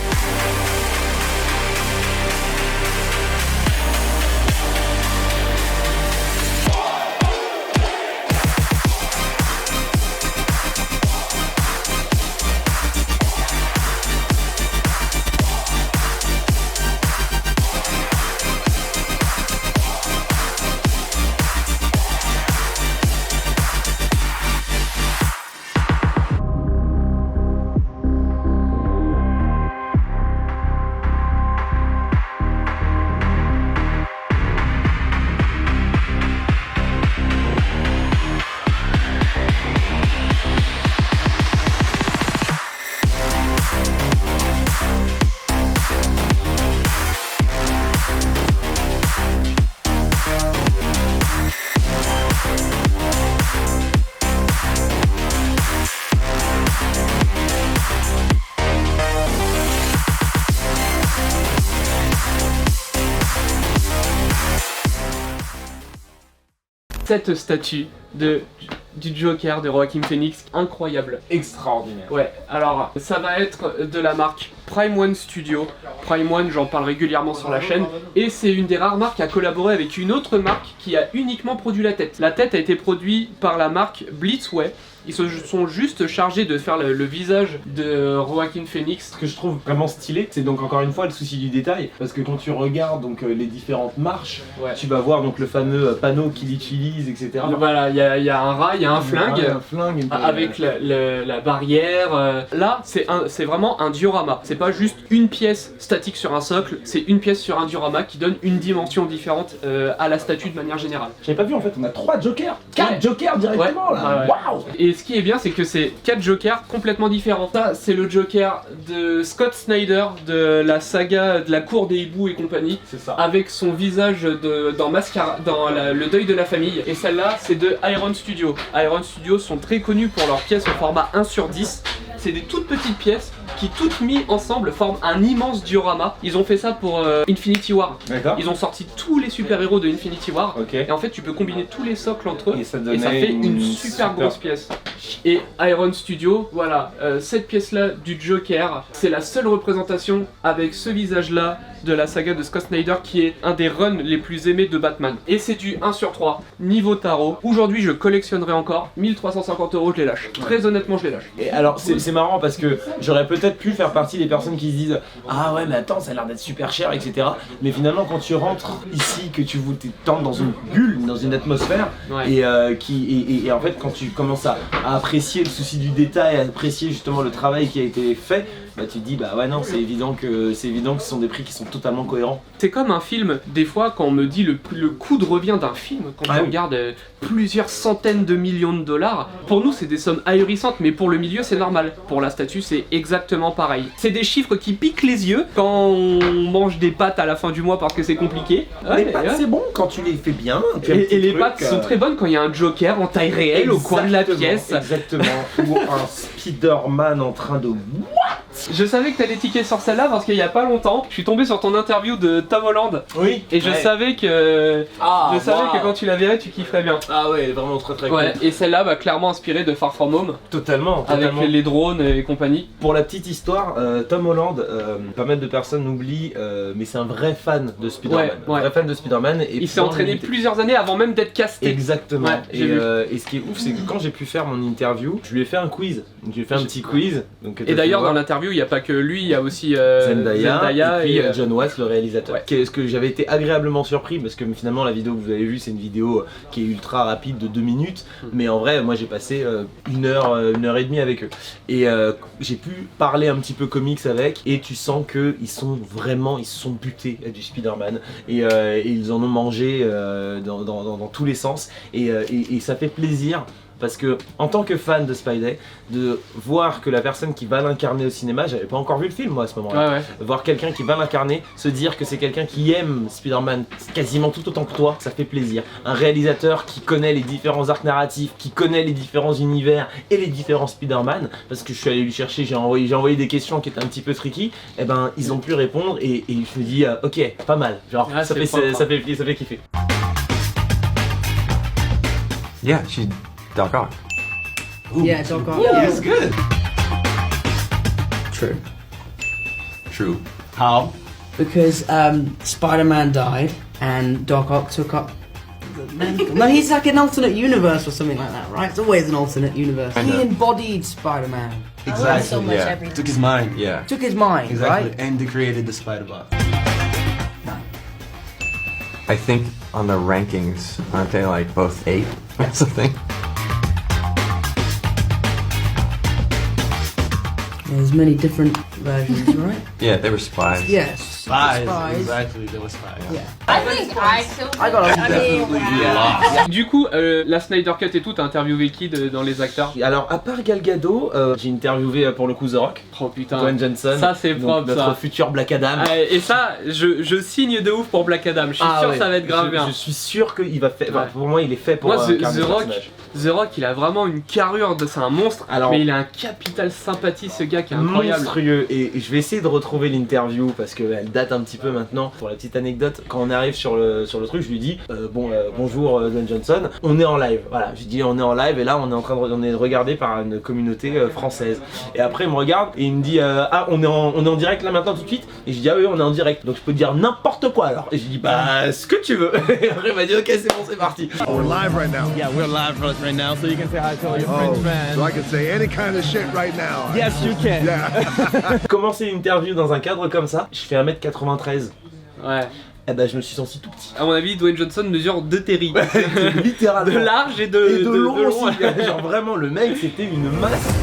Cette statue du Joker de Joaquin Phoenix, incroyable. Extraordinaire. Ouais, alors ça va être de la marque Prime One Studio. Prime One, j'en parle régulièrement sur la chaîne, et c'est une des rares marques à collaborer avec une autre marque qui a uniquement produit la tête. La tête a été produite par la marque Blitzway. Ils se sont juste chargés de faire le visage de Joaquin Phoenix. Ce que je trouve vraiment stylé, c'est donc encore une fois le souci du détail, parce que quand tu regardes donc les différentes marches, tu vas voir donc le fameux panneau qu'il utilise, etc. Voilà, il y a un rat, il y a un flingue, avec la barrière. Là, c'est vraiment un diorama. C'est pas juste une pièce statique sur un socle, c'est une pièce sur un diorama qui donne une dimension différente à la statue de manière générale. J'avais pas vu, en fait, on a 3 jokers, 4 jokers directement là. Waouh. Et ce qui est bien, c'est que c'est 4 jokers complètement différents. Ça, c'est le Joker de Scott Snyder de la saga de la cour des hiboux et compagnie. C'est ça. Avec son visage dans le deuil de la famille. Et celle-là, c'est de Iron Studio. Iron Studio sont très connus pour leurs pièces au format 1/10. C'est des toutes petites pièces qui, toutes mises ensemble, forment un immense diorama. Ils ont fait ça pour Infinity War. D'accord. Ils ont sorti tous les super-héros de Infinity War. Ok. Et en fait, tu peux combiner tous les socles entre eux. Et ça fait une super grosse pièce. Et Iron Studio, voilà, cette pièce-là du Joker, c'est la seule représentation avec ce visage-là de la saga de Scott Snyder qui est un des runs les plus aimés de Batman. Et c'est du 1/3, niveau tarot. Aujourd'hui, je collectionnerai encore. 1350 €, je les lâche. Très honnêtement, je les lâche. Et alors, c'est marrant parce que j'aurais peut-être pu faire partie des personnes qui se disent ah ouais, mais attends, ça a l'air d'être super cher, etc. Mais finalement, quand tu rentres ici, que tu t'entres dans une bulle, dans une atmosphère, et en fait, quand tu commences à apprécier le souci du détail, à apprécier justement le travail qui a été fait, bah tu te dis bah ouais non, c'est évident que ce sont des prix qui sont totalement cohérents. C'est comme un film, des fois quand on me dit le coût de revient d'un film, quand on regarde plusieurs centaines de millions de dollars, pour nous c'est des sommes ahurissantes, mais pour le milieu c'est normal. Pour la statue c'est exactement pareil. C'est des chiffres qui piquent les yeux quand on mange des pâtes à la fin du mois parce que c'est compliqué. Les pâtes c'est bon quand tu les fais bien. Et les pâtes sont très bonnes quand il y a un Joker en taille réelle au coin de la pièce. Exactement. Ou un Spider-Man en train de... Je savais que t'allais tiquer sur celle-là parce qu'il y a pas longtemps, je suis tombé sur ton interview de Tom Holland. Oui. Et je savais que quand tu la verrais, tu kifferais bien. Ah ouais, vraiment très cool. Et celle-là va clairement inspirée de Far From Home. Totalement. Avec les drones et compagnie. Pour la petite histoire, Tom Holland, pas mal de personnes l'oublient, mais c'est un vrai fan de Spider-Man. Vrai fan de Spider-Man. Et il s'est entraîné plusieurs années avant même d'être casté. Exactement. Et ce qui est ouf, c'est que quand j'ai pu faire mon interview, je lui ai fait un quiz. Donc, je lui ai fait un petit quiz. Donc, et d'ailleurs, dans l'interview, il n'y a pas que lui, il y a aussi Zendaya et puis John Watts, le réalisateur. Ce que j'avais été agréablement surpris, parce que finalement, la vidéo que vous avez vue, c'est une vidéo qui est ultra rapide de 2 minutes. Mais en vrai, moi j'ai passé 1 heure et demie avec eux. Et j'ai pu parler un petit peu comics avec, et tu sens qu'ils sont butés à du Spider-Man. Et ils en ont mangé dans tous les sens. Et ça fait plaisir. Parce que en tant que fan de Spidey, de voir que la personne qui va l'incarner au cinéma, j'avais pas encore vu le film moi à ce moment-là, voir quelqu'un qui va l'incarner, se dire que c'est quelqu'un qui aime Spider-Man quasiment tout autant que toi, ça fait plaisir. Un réalisateur qui connaît les différents arcs narratifs, qui connaît les différents univers et les différents Spider-Man, parce que je suis allé lui chercher, j'ai envoyé des questions qui étaient un petit peu tricky, et ben ils ont pu répondre et je me dis ok, pas mal, genre ça fait kiffer. Yeah, she's Doc Ock. Ooh. Yeah, Doc Ock. Yeah, that's good. True. True. How? Because Spider-Man died and Doc Ock took up the mantle. No, he's like an alternate universe or something like that, right? It's always an alternate universe. He embodied Spider-Man. Exactly. So much everything. Took his mind. Yeah. Took his mind, exactly. right? And they created the Spider-Bot. No. I think on the rankings, aren't they like both 8 or something? There's many different versions, right? Yeah, they were spies. Yes. Spies. Exactly, they were spies. Yeah. I think I still I got a Definitely lost. Du coup, la Snyder Cut et tout, t'as interviewé qui dans les acteurs? Alors, à part Gal Gadot, j'ai interviewé pour le coup The Rock. Oh putain, Dwayne Johnson. ça c'est propre, notre ça. futur Black Adam. Et ça, je signe de ouf pour Black Adam. Je suis sûr que ça va être grave bien. Je suis sûr qu'il va faire. Enfin, pour moi, il est fait pour. Moi, incarner The ce Rock, personnage. The Rock, il a vraiment une carrure c'est un monstre. Alors, mais il a un capital sympathie, ce gars qui est incroyable. Monstrueux. et je vais essayer de retrouver l'interview parce qu'elle date un petit peu maintenant. Pour la petite anecdote, quand on arrive sur le truc, je lui dis bonjour Dwayne Johnson, on est en live. Voilà, je dis on est en live et là on est en train de on est regardé par une communauté française. Et après il me regarde et il me dit on est en direct là maintenant tout de suite. Et je dis ah oui on est en direct. Donc je peux dire n'importe quoi alors. Et je dis bah ce que tu veux. Et après il m'a dit ok c'est bon c'est parti. We're live right now. Yeah, we're live right now, so you can say hi to all your friends, fans. So I can say any kind of shit right now. Yes, you can. Yeah. Commencer une interview dans un cadre comme ça, je fais 1m93. Ouais. Eh ben je me suis senti tout petit. À mon avis, Dwayne Johnson mesure 2 terry. Littéralement. De large et de long aussi. Genre vraiment le mec c'était une masse.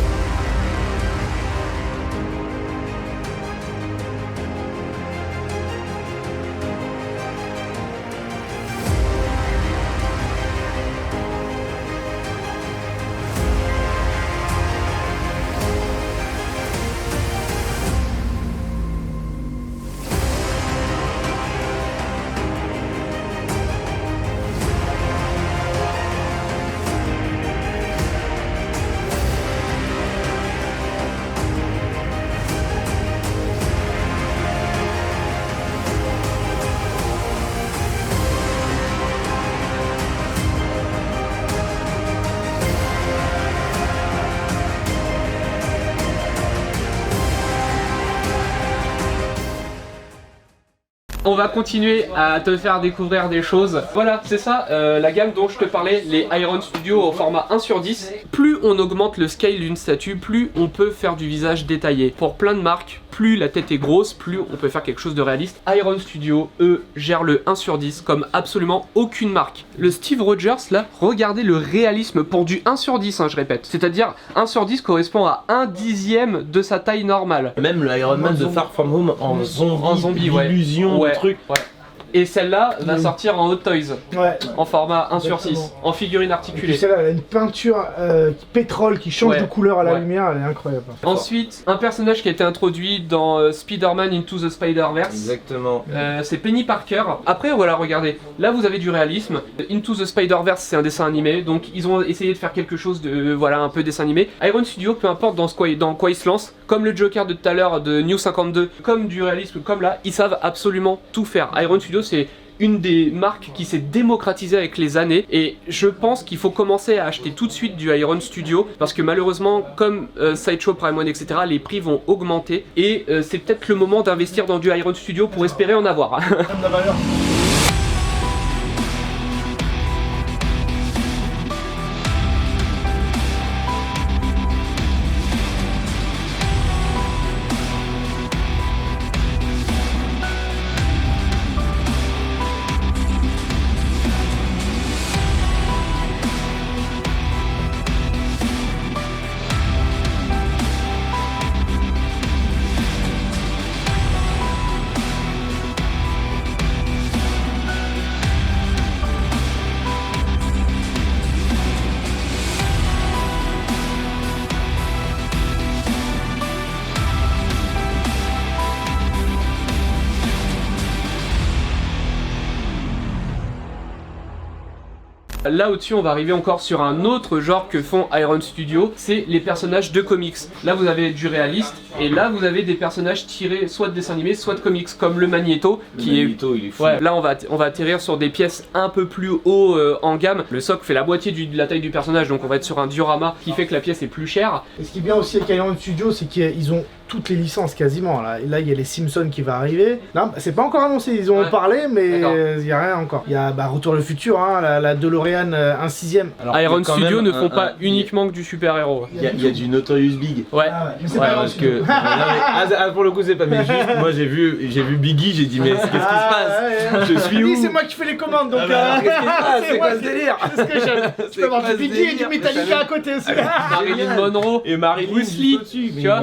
On va continuer à te faire découvrir des choses. Voilà, c'est ça, la gamme dont je te parlais, les Iron Studio au format 1/10. Plus on augmente le scale d'une statue, plus on peut faire du visage détaillé. Pour plein de marques, plus la tête est grosse, plus on peut faire quelque chose de réaliste. Iron Studio, eux, gèrent le 1/10 comme absolument aucune marque. Le Steve Rogers, là, regardez le réalisme pour du 1/10, hein, je répète. C'est-à-dire 1/10 correspond à 1/10 de sa taille normale. Même le Iron Man de Far From Home en zombie, ouais. Illusion, Ouais, truc. ouais. Et celle-là va sortir en Hot Toys, en format 1/6, Exactement. en figurine Et articulée. puis celle-là, elle a une peinture pétrole qui change Ouais. de couleur à la Ouais. lumière, elle est incroyable. Ensuite, un personnage qui a été introduit dans Spider-Man Into the Spider-Verse. Exactement. C'est Penny Parker. Après, voilà, regardez, là vous avez du réalisme. Into the Spider-Verse, c'est un dessin animé, donc ils ont essayé de faire quelque chose de, voilà, un peu dessin animé. Iron Studio, peu importe dans quoi ils se lancent, comme le Joker de tout à l'heure de New 52, comme du réalisme, comme là, ils savent absolument tout faire. Iron Studio, c'est une des marques qui s'est démocratisée avec les années et je pense qu'il faut commencer à acheter tout de suite du Iron Studio parce que malheureusement comme Sideshow, Prime One, etc. les prix vont augmenter et c'est peut-être le moment d'investir dans du Iron Studio pour espérer en avoir. Là au-dessus on va arriver encore sur un autre genre que font Iron Studio, c'est les personnages de comics. Là vous avez du réaliste et là vous avez des personnages tirés soit de dessins animés soit de comics comme le Magneto qui il est fou. Ouais, là on va atterrir sur des pièces un peu plus haut en gamme. Le socle fait la moitié de la taille du personnage donc on va être sur un diorama qui fait que la pièce est plus chère. Et ce qui est bien aussi avec Iron Studio, c'est qu'ils ont toutes les licences quasiment. Là, il y a les Simpsons qui va arriver. Non, c'est pas encore annoncé, ils ont parlé, mais il y a rien encore. Il y a Retour le futur, hein, la DeLorean 1/6. Alors, Iron Studio ne font pas uniquement que du super-héros. Il y a du Notorious Big. Ouais. Mais c'est pas parce que pour le coup c'est pas mais juste moi j'ai vu Biggie, j'ai dit mais qu'est-ce qui se passe? Je suis où? C'est moi qui fais les commandes donc qu'est-ce qui se passe? C'est quoi ce délire? C'est ce que j'aime. Tu peux avoir du Biggie et du Metallica à côté aussi. Marilyn Monroe et Marilyn Bruce Lee, tu vois.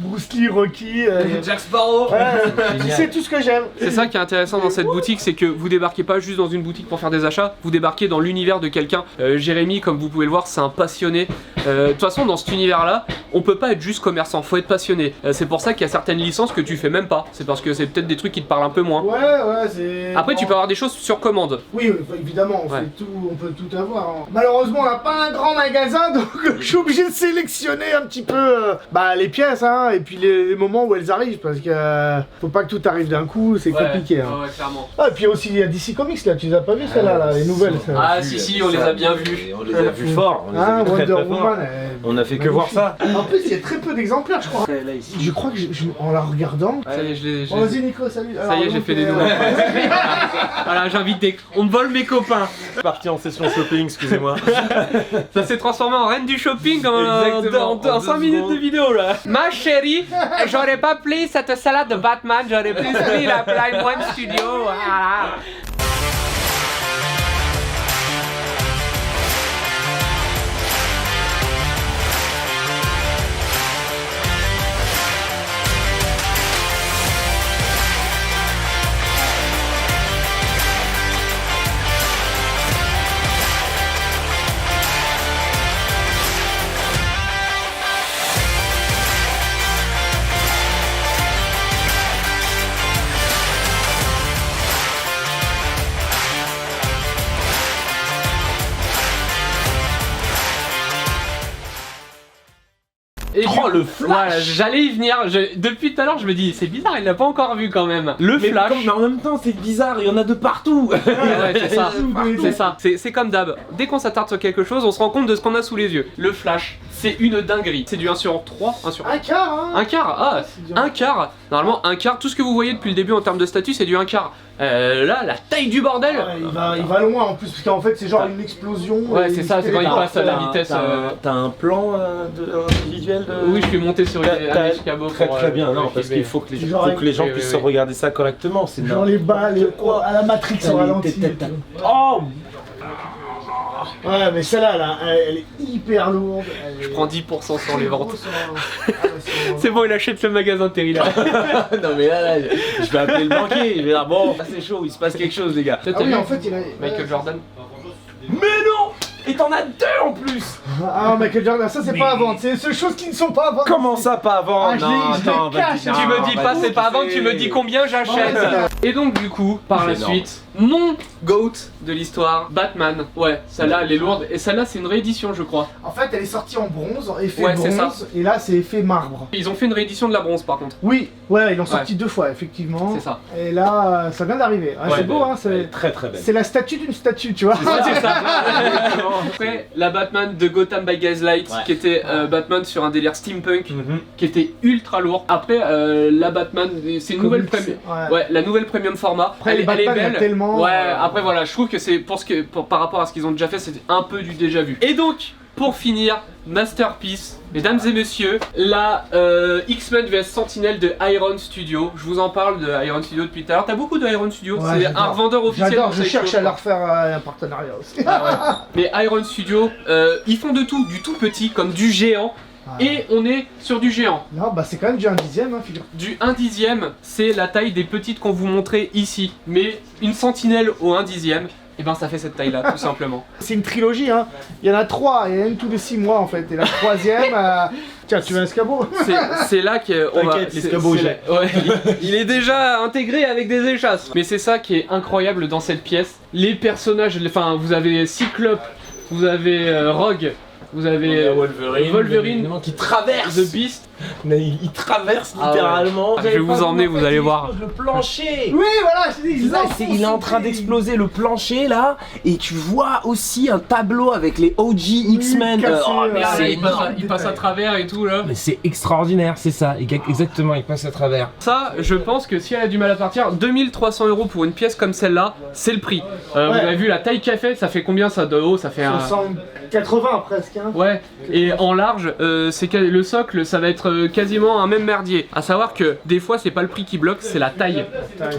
Bruce Lee, Rocky, Jack Sparrow. c'est tout ce que j'aime. C'est ça qui est intéressant dans cette boutique, c'est que vous débarquez pas juste dans une boutique pour faire des achats, vous débarquez dans l'univers de quelqu'un. Jérémy, comme vous pouvez le voir, c'est un passionné. De toute façon, dans cet univers-là, on peut pas être juste commerçant, faut être passionné. C'est pour ça qu'il y a certaines licences que tu fais même pas. C'est parce que c'est peut-être des trucs qui te parlent un peu moins. Ouais, c'est... Après, tu peux avoir des choses sur commande. Oui, évidemment, on peut tout avoir. Hein. Malheureusement, on n'a pas un grand magasin, donc je suis obligé de sélectionner un petit peu les pièces. Hein. hein, et puis les moments où elles arrivent, parce que faut pas que tout arrive d'un coup, c'est compliqué. Hein. Ouais, clairement. Ah, et puis aussi il y a DC Comics là, tu les as pas vus celles-là, là, les nouvelles ça. Ah si, on les a bien vus. On les a vus fort. On les a vus très fort. On a fait que voir ça. En plus, il y a très peu d'exemplaires, je crois. Je crois que en la regardant. Ça y est, je l'ai. Oh, vas-y Nico, salut. Ça y est, j'ai fait des nouvelles. Voilà, j'invite des. On me vole mes copains. Parti en session shopping, excusez-moi. Ça s'est transformé en reine du shopping en 5 minutes de vidéo là. Ma chérie, j'aurais pas pris cette salade de Batman, j'aurais plus pris la Prime One Studio. Voilà. Et le Flash. Voilà, j'allais y venir, depuis tout à l'heure je me dis c'est bizarre, il l'a pas encore vu quand même. Le Flash. Mais en même temps c'est bizarre, il y en a de partout. Ouais, c'est ça. C'est comme d'hab. Dès qu'on s'attarde sur quelque chose, on se rend compte de ce qu'on a sous les yeux. Le Flash, c'est une dinguerie. C'est du 1 sur 3, 1 sur 1. Un quart, hein. Un quart, un quart. Normalement, un quart, tout ce que vous voyez depuis le début en termes de statut, c'est du 1 quart. Là, la taille du bordel. Ouais, il va loin en plus, parce qu'en fait c'est genre une explosion. Ouais, c'est ça, c'est quand il passe à la vitesse. T'as un plan individuel Oui, je suis monté sur les cabos. Très bien, non, parce qu'il faut que les gens puissent regarder ça correctement. C'est genre les balles à la Matrix en ralenti. Oh. Ouais, mais celle-là, là, elle est hyper lourde. Je prends 10% sur les ventes. C'est bon, il achète le magasin Terry là. Non mais là, je vais appeler le banquier, il va dire bon, c'est chaud, il se passe quelque chose les gars. Ah oui, en fait, il a... Michael Jordan. Mais non. Et t'en as 2 en plus. Ah, Michael Jordan, ça c'est pas à vendre, c'est les seules choses qui ne sont pas à vendre. Comment ça pas à vendre? Non, attends, tu me dis pas c'est pas à vendre, tu me dis combien j'achète. Et donc du coup, par la suite, mon GOAT de l'histoire, Batman. Ouais, celle-là elle est lourde, et celle-là c'est une réédition je crois. En fait elle est sortie en bronze, effet ouais, bronze, et là c'est effet marbre. Ils ont fait une réédition de la bronze par contre. Oui, ouais, ils l'ont sorti 2 fois effectivement. C'est ça. Et là, ça vient d'arriver. Ouais, c'est beau, hein, c'est très très belle. C'est la statue d'une statue, tu vois. C'est ça. Après, la Batman de Gotham by Gaslight, qui était Batman sur un délire steampunk, qui était ultra lourd. Après, la Batman, c'est une nouvelle premium. Ouais, la nouvelle premium format. Après, elle est belle. Tellement, ouais, après voilà, je trouve que c'est par rapport à ce qu'ils ont déjà fait, c'est un peu du déjà vu. Et donc, pour finir, masterpiece, mesdames et messieurs, la X-Men vs Sentinelle de Iron Studio. Je vous en parle de Iron Studio depuis tout à l'heure. T'as beaucoup de Iron Studio, c'est un revendeur officiel. J'adore, je cherche à leur faire un partenariat aussi. Mais Iron Studio, ils font de tout, du tout petit comme du géant. Et on est sur du géant. Non, bah c'est quand même du 1/10, hein, figure. Du 1/10, c'est la taille des petites qu'on vous montrait ici. Mais une sentinelle au 1/10, et ben ça fait cette taille là, tout simplement. C'est une trilogie, hein. Il y en a 3, il y en a une tous les 6 mois en fait. Et la 3ème, tiens, tu veux un escabeau? C'est là qu'on va... l'escabeau, il est déjà intégré avec des échasses. Mais c'est ça qui est incroyable dans cette pièce. Les personnages, enfin vous avez Cyclope, vous avez Rogue, vous avez Wolverine qui traverse The Beast. Il traverse littéralement. Je vais vous emmener, vous allez voir. Le plancher. Oui, voilà, je dis. Il est en train d'exploser le plancher là, et tu vois aussi un tableau avec les OG X-Men. Il passe à travers et tout là. Mais c'est extraordinaire, c'est ça, exactement, il passe à travers. Ça, je pense que si elle a du mal à partir, 2300 € pour une pièce comme celle-là, c'est le prix. Vous avez vu la taille qu'elle fait, ça fait combien ça de haut? Ça fait 80 presque. Hein. Ouais, et en large, c'est le socle, ça va être quasiment un même merdier. À savoir que des fois, c'est pas le prix qui bloque, c'est la taille.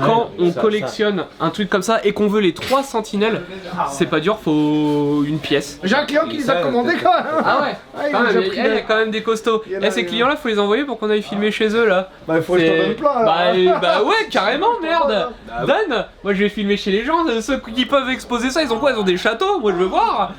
Quand on collectionne un truc comme ça et qu'on veut les 3 sentinelles, c'est pas dur, faut une pièce. J'ai un client qui les a commandés quand même. Ah ouais. Il y a quand même des costauds. Et ces clients-là, faut les envoyer pour qu'on aille filmer chez eux là. Bah, il faut que je t'en donne plein. Bah ouais, carrément, merde. Donne. Moi, je vais filmer chez les gens. Ceux qui peuvent exposer ça, ils ont quoi? Ils ont des châteaux. Moi, je veux voir.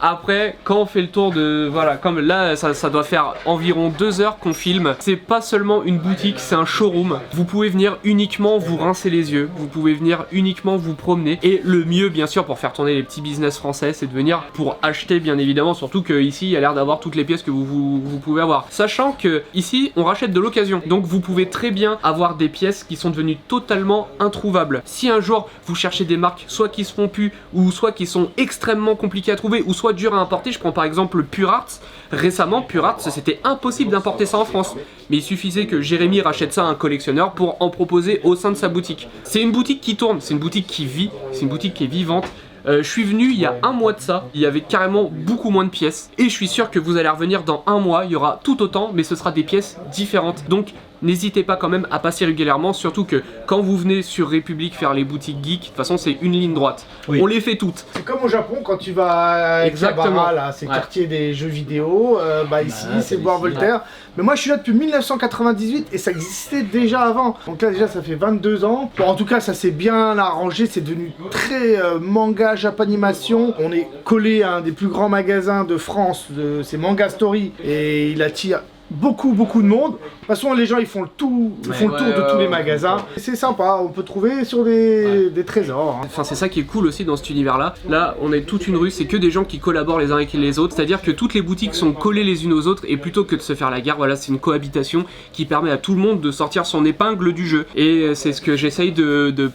Après, quand on fait le tour de... Voilà, comme là, ça doit faire environ 2 heures qu'on filme. C'est pas seulement une boutique, c'est un showroom. Vous pouvez venir uniquement vous rincer les yeux. Vous pouvez venir uniquement vous promener. Et le mieux, bien sûr, pour faire tourner les petits business français, c'est de venir pour acheter, bien évidemment. Surtout qu'ici, il y a l'air d'avoir toutes les pièces que vous pouvez avoir. Sachant que ici, on rachète de l'occasion. Donc, vous pouvez très bien avoir des pièces qui sont devenues totalement introuvables. Si un jour, vous cherchez des marques, soit qui se font plus, ou soit qui sont extrêmement compliquées à trouver, ou soit dur à importer. Je prends par exemple Pure Arts. Récemment, Pure Arts, c'était impossible d'importer ça en France. Mais il suffisait que Jérémy rachète ça à un collectionneur pour en proposer au sein de sa boutique. C'est une boutique qui tourne, c'est une boutique qui vit, c'est une boutique qui est vivante. Je suis venu il y a un mois de ça, il y avait carrément beaucoup moins de pièces. Et je suis sûr que vous allez revenir dans un mois, il y aura tout autant, mais ce sera des pièces différentes. Donc n'hésitez pas quand même à passer régulièrement, surtout que quand vous venez sur République faire les boutiques geek, de toute façon c'est une ligne droite. Oui. On les fait toutes. C'est comme au Japon quand tu vas à Akihabara, là, c'est quartier des jeux vidéo, ici c'est Bois Voltaire. Mais moi je suis là depuis 1998 et ça existait déjà avant. Donc là déjà ça fait 22 ans. Bon, en tout cas ça s'est bien arrangé, c'est devenu très manga, japanimation. On est collé à un des plus grands magasins de France, c'est Manga Story, et il attire beaucoup de monde. De toute façon les gens ils font le tour de tous les magasins. C'est sympa, on peut trouver sur des trésors. Hein. Enfin c'est ça qui est cool aussi dans cet univers là. Là on est toute une rue, c'est que des gens qui collaborent les uns avec les autres. C'est à dire que toutes les boutiques sont collées les unes aux autres et plutôt que de se faire la guerre, voilà c'est une cohabitation qui permet à tout le monde de sortir son épingle du jeu. Et c'est ce que j'essaye de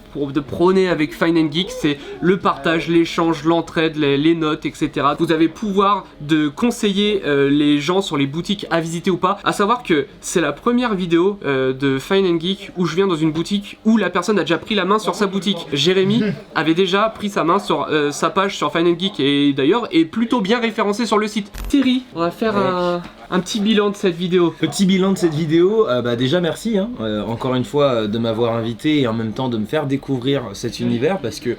prôner avec Fine and Geek, c'est le partage, l'échange, l'entraide, les notes, etc. Vous avez pouvoir de conseiller les gens sur les boutiques à visiter ou pas. À savoir que c'est la première vidéo de Fine and Geek où je viens dans une boutique où la personne a déjà pris la main sur sa boutique. Jérémy avait déjà pris sa main sur sa page sur Fine and Geek et d'ailleurs est plutôt bien référencé sur le site. Thierry, on va faire un petit bilan de cette vidéo. Petit bilan de cette vidéo, déjà merci encore une fois de m'avoir invité et en même temps de me faire découvrir cet univers parce que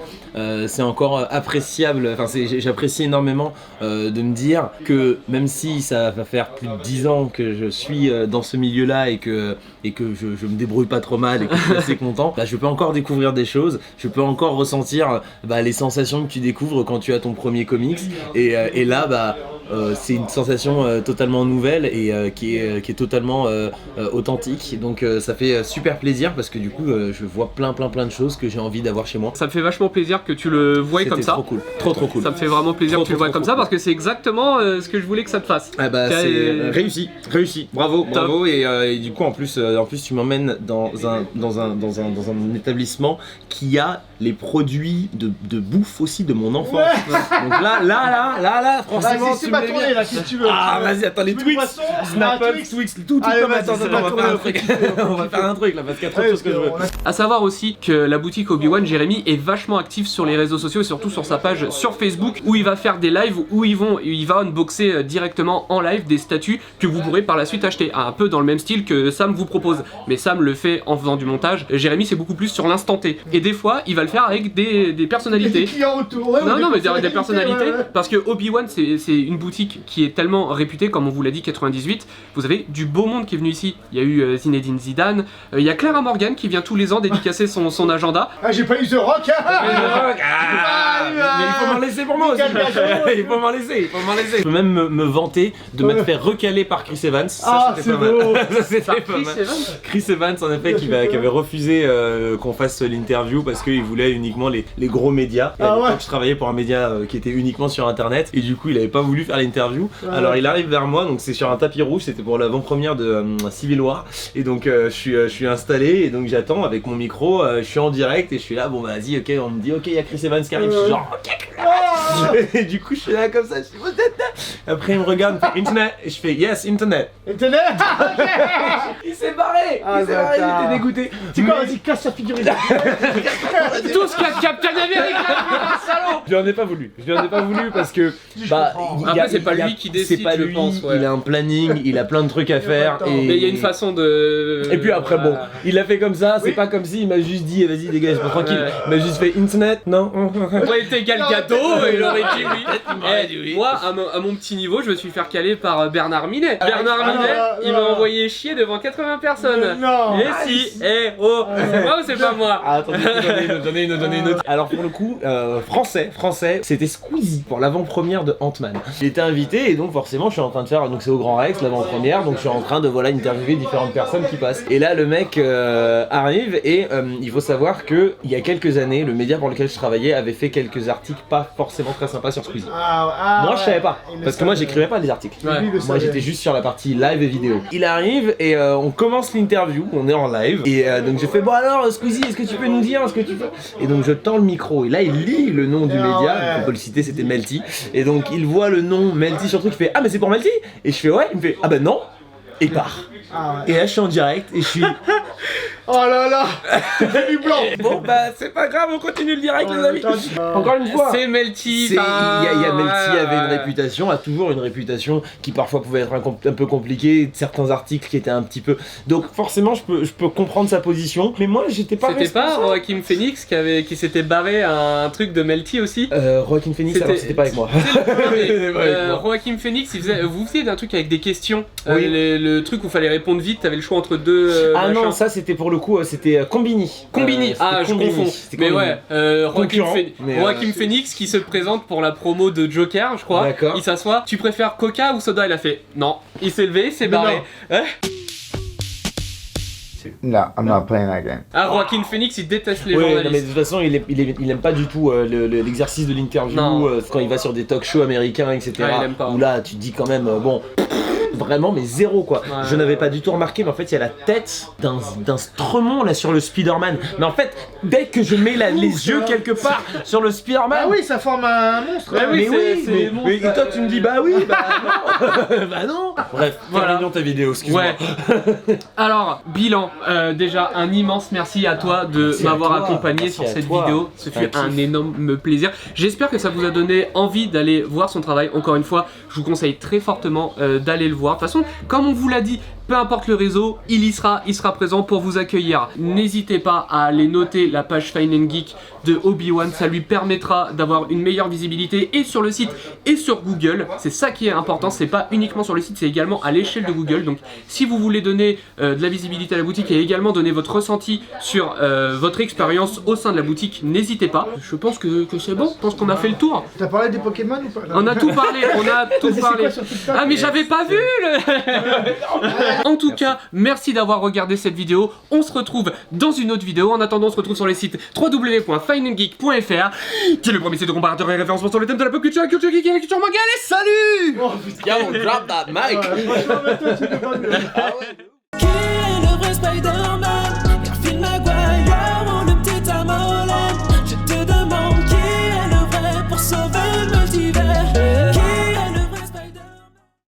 c'est encore appréciable, enfin j'apprécie énormément de me dire que même si ça va faire plus de 10 ans que je suis dans ce milieu là et que je me débrouille pas trop mal et que je suis assez content, je peux encore découvrir des choses, je peux encore ressentir les sensations que tu découvres quand tu as ton premier comics et là c'est une sensation totalement nouvelle et qui est totalement authentique, donc ça fait super plaisir parce que du coup je vois plein de choses que j'ai envie d'avoir chez moi. Ça me fait vachement plaisir que tu le voies comme ça. Trop cool, trop cool. Ça me fait vraiment plaisir que tu le voies comme ça parce que c'est exactement ce que je voulais que ça te fasse. C'est réussi, bravo et du coup en plus tu m'emmènes dans un établissement qui a les produits de bouffe aussi de mon enfance. Donc là franchement c'est pas tourné là, qu'est-ce que tu veux? Ah vas-y, attends, les Twix, Snapple, Twix, tout comme attends, on va faire un truc. On va faire un truc là parce qu'il y a trop de choses que je veux. A savoir aussi que la boutique Obi-Wan, Jérémy est vachement actif sur les réseaux sociaux et surtout sur sa page sur Facebook où il va faire des lives où il va unboxer directement en live des statues que vous pourrez par la suite acheter. Un peu dans le même style que Sam vous propose. Mais Sam le fait en faisant du montage. Jérémy c'est beaucoup plus sur l'instant T. Et des fois il va le faire avec des personnalités. Des clients autour. Ouais, non mais des personnalités. Parce que Obi-Wan c'est une boutique qui est tellement réputée, comme on vous l'a dit, 98. Vous avez du beau monde qui est venu ici. Il y a eu Zinedine Zidane, il y a Clara Morgan qui vient tous les ans dédicacer son agenda. Ah, j'ai pas eu The Rock. Mais il faut m'en laisser pour moi aussi. Il faut m'en laisser. Je peux même me vanter de m'être fait recaler par Chris Evans. Ça c'était pas mal. Ça c'était pas mal. Chris Evans en effet qui avait refusé qu'on fasse l'interview parce qu'il voulait uniquement les gros médias. Et à l'époque je travaillais pour un média qui était uniquement sur internet et du coup il avait pas voulu faire l'interview. Alors il arrive vers moi, donc c'est sur un tapis rouge, c'était pour l'avant-première de Civil War et donc je suis installé et donc j'attends avec mon micro, je suis en direct et je suis là, bon vas-y, ok, on me dit ok, il y a Chris Evans qui arrive, je suis genre ok. Et du coup je suis là comme ça, je suis après il me regarde, il fait internet et je fais yes, internet. Internet. Il s'est barré, il était dégoûté. C'est quoi, vas-y, casse sa figurine. Tout ce qu'a Captain America, salaud. Je lui en ai pas voulu parce que après c'est pas lui qui décide, je pense. Il a un planning, il a plein de trucs à faire. Mais il y a une façon de. Et puis après bon, il l'a fait comme ça, c'est pas comme si il m'a juste dit vas-y dégage, tranquille. Il m'a juste fait internet, non. Ouais, t'es Gal Gadot et il aurait dit oui. Moi, à mon petit niveau, je me suis fait caler par Bernard Minet. Bernard Minet, il m'a envoyé chier devant 80 personnes. Non. Et si, c'est moi ou c'est pas moi? Attendez, j'en ai une autre. Alors pour le coup, français, c'était Squeezie pour l'avant-première de Ant-Man. Il était invité et donc forcément je suis en train de faire, donc c'est au Grand Rex l'avant-première, donc je suis en train de interviewer différentes personnes qui passent. Et là le mec arrive et il faut savoir que il y a quelques années, le média pour lequel je travaillais avait fait quelques articles pas forcément très sympas sur Squeezie. Moi je savais pas, parce que moi j'écrivais pas des articles. Moi j'étais juste sur la partie live et vidéo. Il arrive et on commence l'interview, on est en live et donc je fais bon alors Squeezie, est-ce que tu peux nous dire ce que tu veux? Et donc je tends le micro et là il lit le nom du média, on peut le citer, c'était Melty. Et donc il voit le nom Melty sur le truc, il fait ah mais c'est pour Melty? Et je fais ouais, il me fait ah bah non, et part. Et là je suis en direct et je suis oh là là, c'est du blanc. Bon bah c'est pas grave, on continue le direct les amis. Encore une fois, c'est Melty. Il y a Melty avait une réputation, a toujours une réputation qui parfois pouvait être un peu compliquée, certains articles qui étaient un petit peu. Donc forcément je peux comprendre sa position, mais moi j'étais pas. C'était pas Joaquin Phoenix qui s'était barré à un truc de Melty aussi. Joaquin Phoenix, alors c'était pas avec moi. Joaquin Phoenix, vous faisiez d'un truc avec des questions. Le truc où il fallait répondre vite, t'avais le choix entre deux. Ah non, ça c'était pour le coup, c'était Combini. Je confonds. Mais ouais, Joaquin Phoenix qui se présente pour la promo de Joker, je crois. Il s'assoit. Tu préfères Coca ou soda? Il a fait non. Il s'est levé, il s'est barré. No, I'm not playing that game. Ah, Joaquin Phoenix, il déteste les journalistes. Non, mais de toute façon, il aime pas du tout l'exercice de l'interview quand il va sur des talk shows américains, etc. il aime pas. Où là, tu te dis quand même, bon. Vraiment mais zéro quoi. Je n'avais pas du tout remarqué, mais en fait il y a la tête d'un Stremon là sur le Spider-Man. Mais en fait dès que je mets les yeux quelque part sur le Spider-Man, ah oui, ça forme un monstre. Mais toi tu me dis bah oui, bah non. Bah non. Bref, terminons ta vidéo, excuse-moi. Alors bilan, déjà un immense merci à toi de m'avoir accompagné sur cette vidéo. Ce fut un énorme plaisir. J'espère que ça vous a donné envie d'aller voir son travail. Encore une fois, je vous conseille très fortement d'aller le voir. De toute façon, comme on vous l'a dit, peu importe le réseau, il sera présent pour vous accueillir. N'hésitez pas à aller noter la page Fine & Geek de Obi-Wan, ça lui permettra d'avoir une meilleure visibilité et sur le site et sur Google. C'est ça qui est important, c'est pas uniquement sur le site, c'est également à l'échelle de Google. Donc si vous voulez donner de la visibilité à la boutique et également donner votre ressenti sur votre expérience au sein de la boutique, n'hésitez pas. Je pense que c'est bon, je pense qu'on a fait le tour. T'as parlé des Pokémon ou pas? On a tout parlé, Ah mais j'avais pas vu En tout cas, merci d'avoir regardé cette vidéo. On se retrouve dans une autre vidéo. En attendant, on se retrouve sur les sites www.fineandgeek.fr, qui est le premier site de comparateur et référencement sur le thème de la pop culture, la culture geek et la culture manga. Allez, salut! Yo, drop that mic!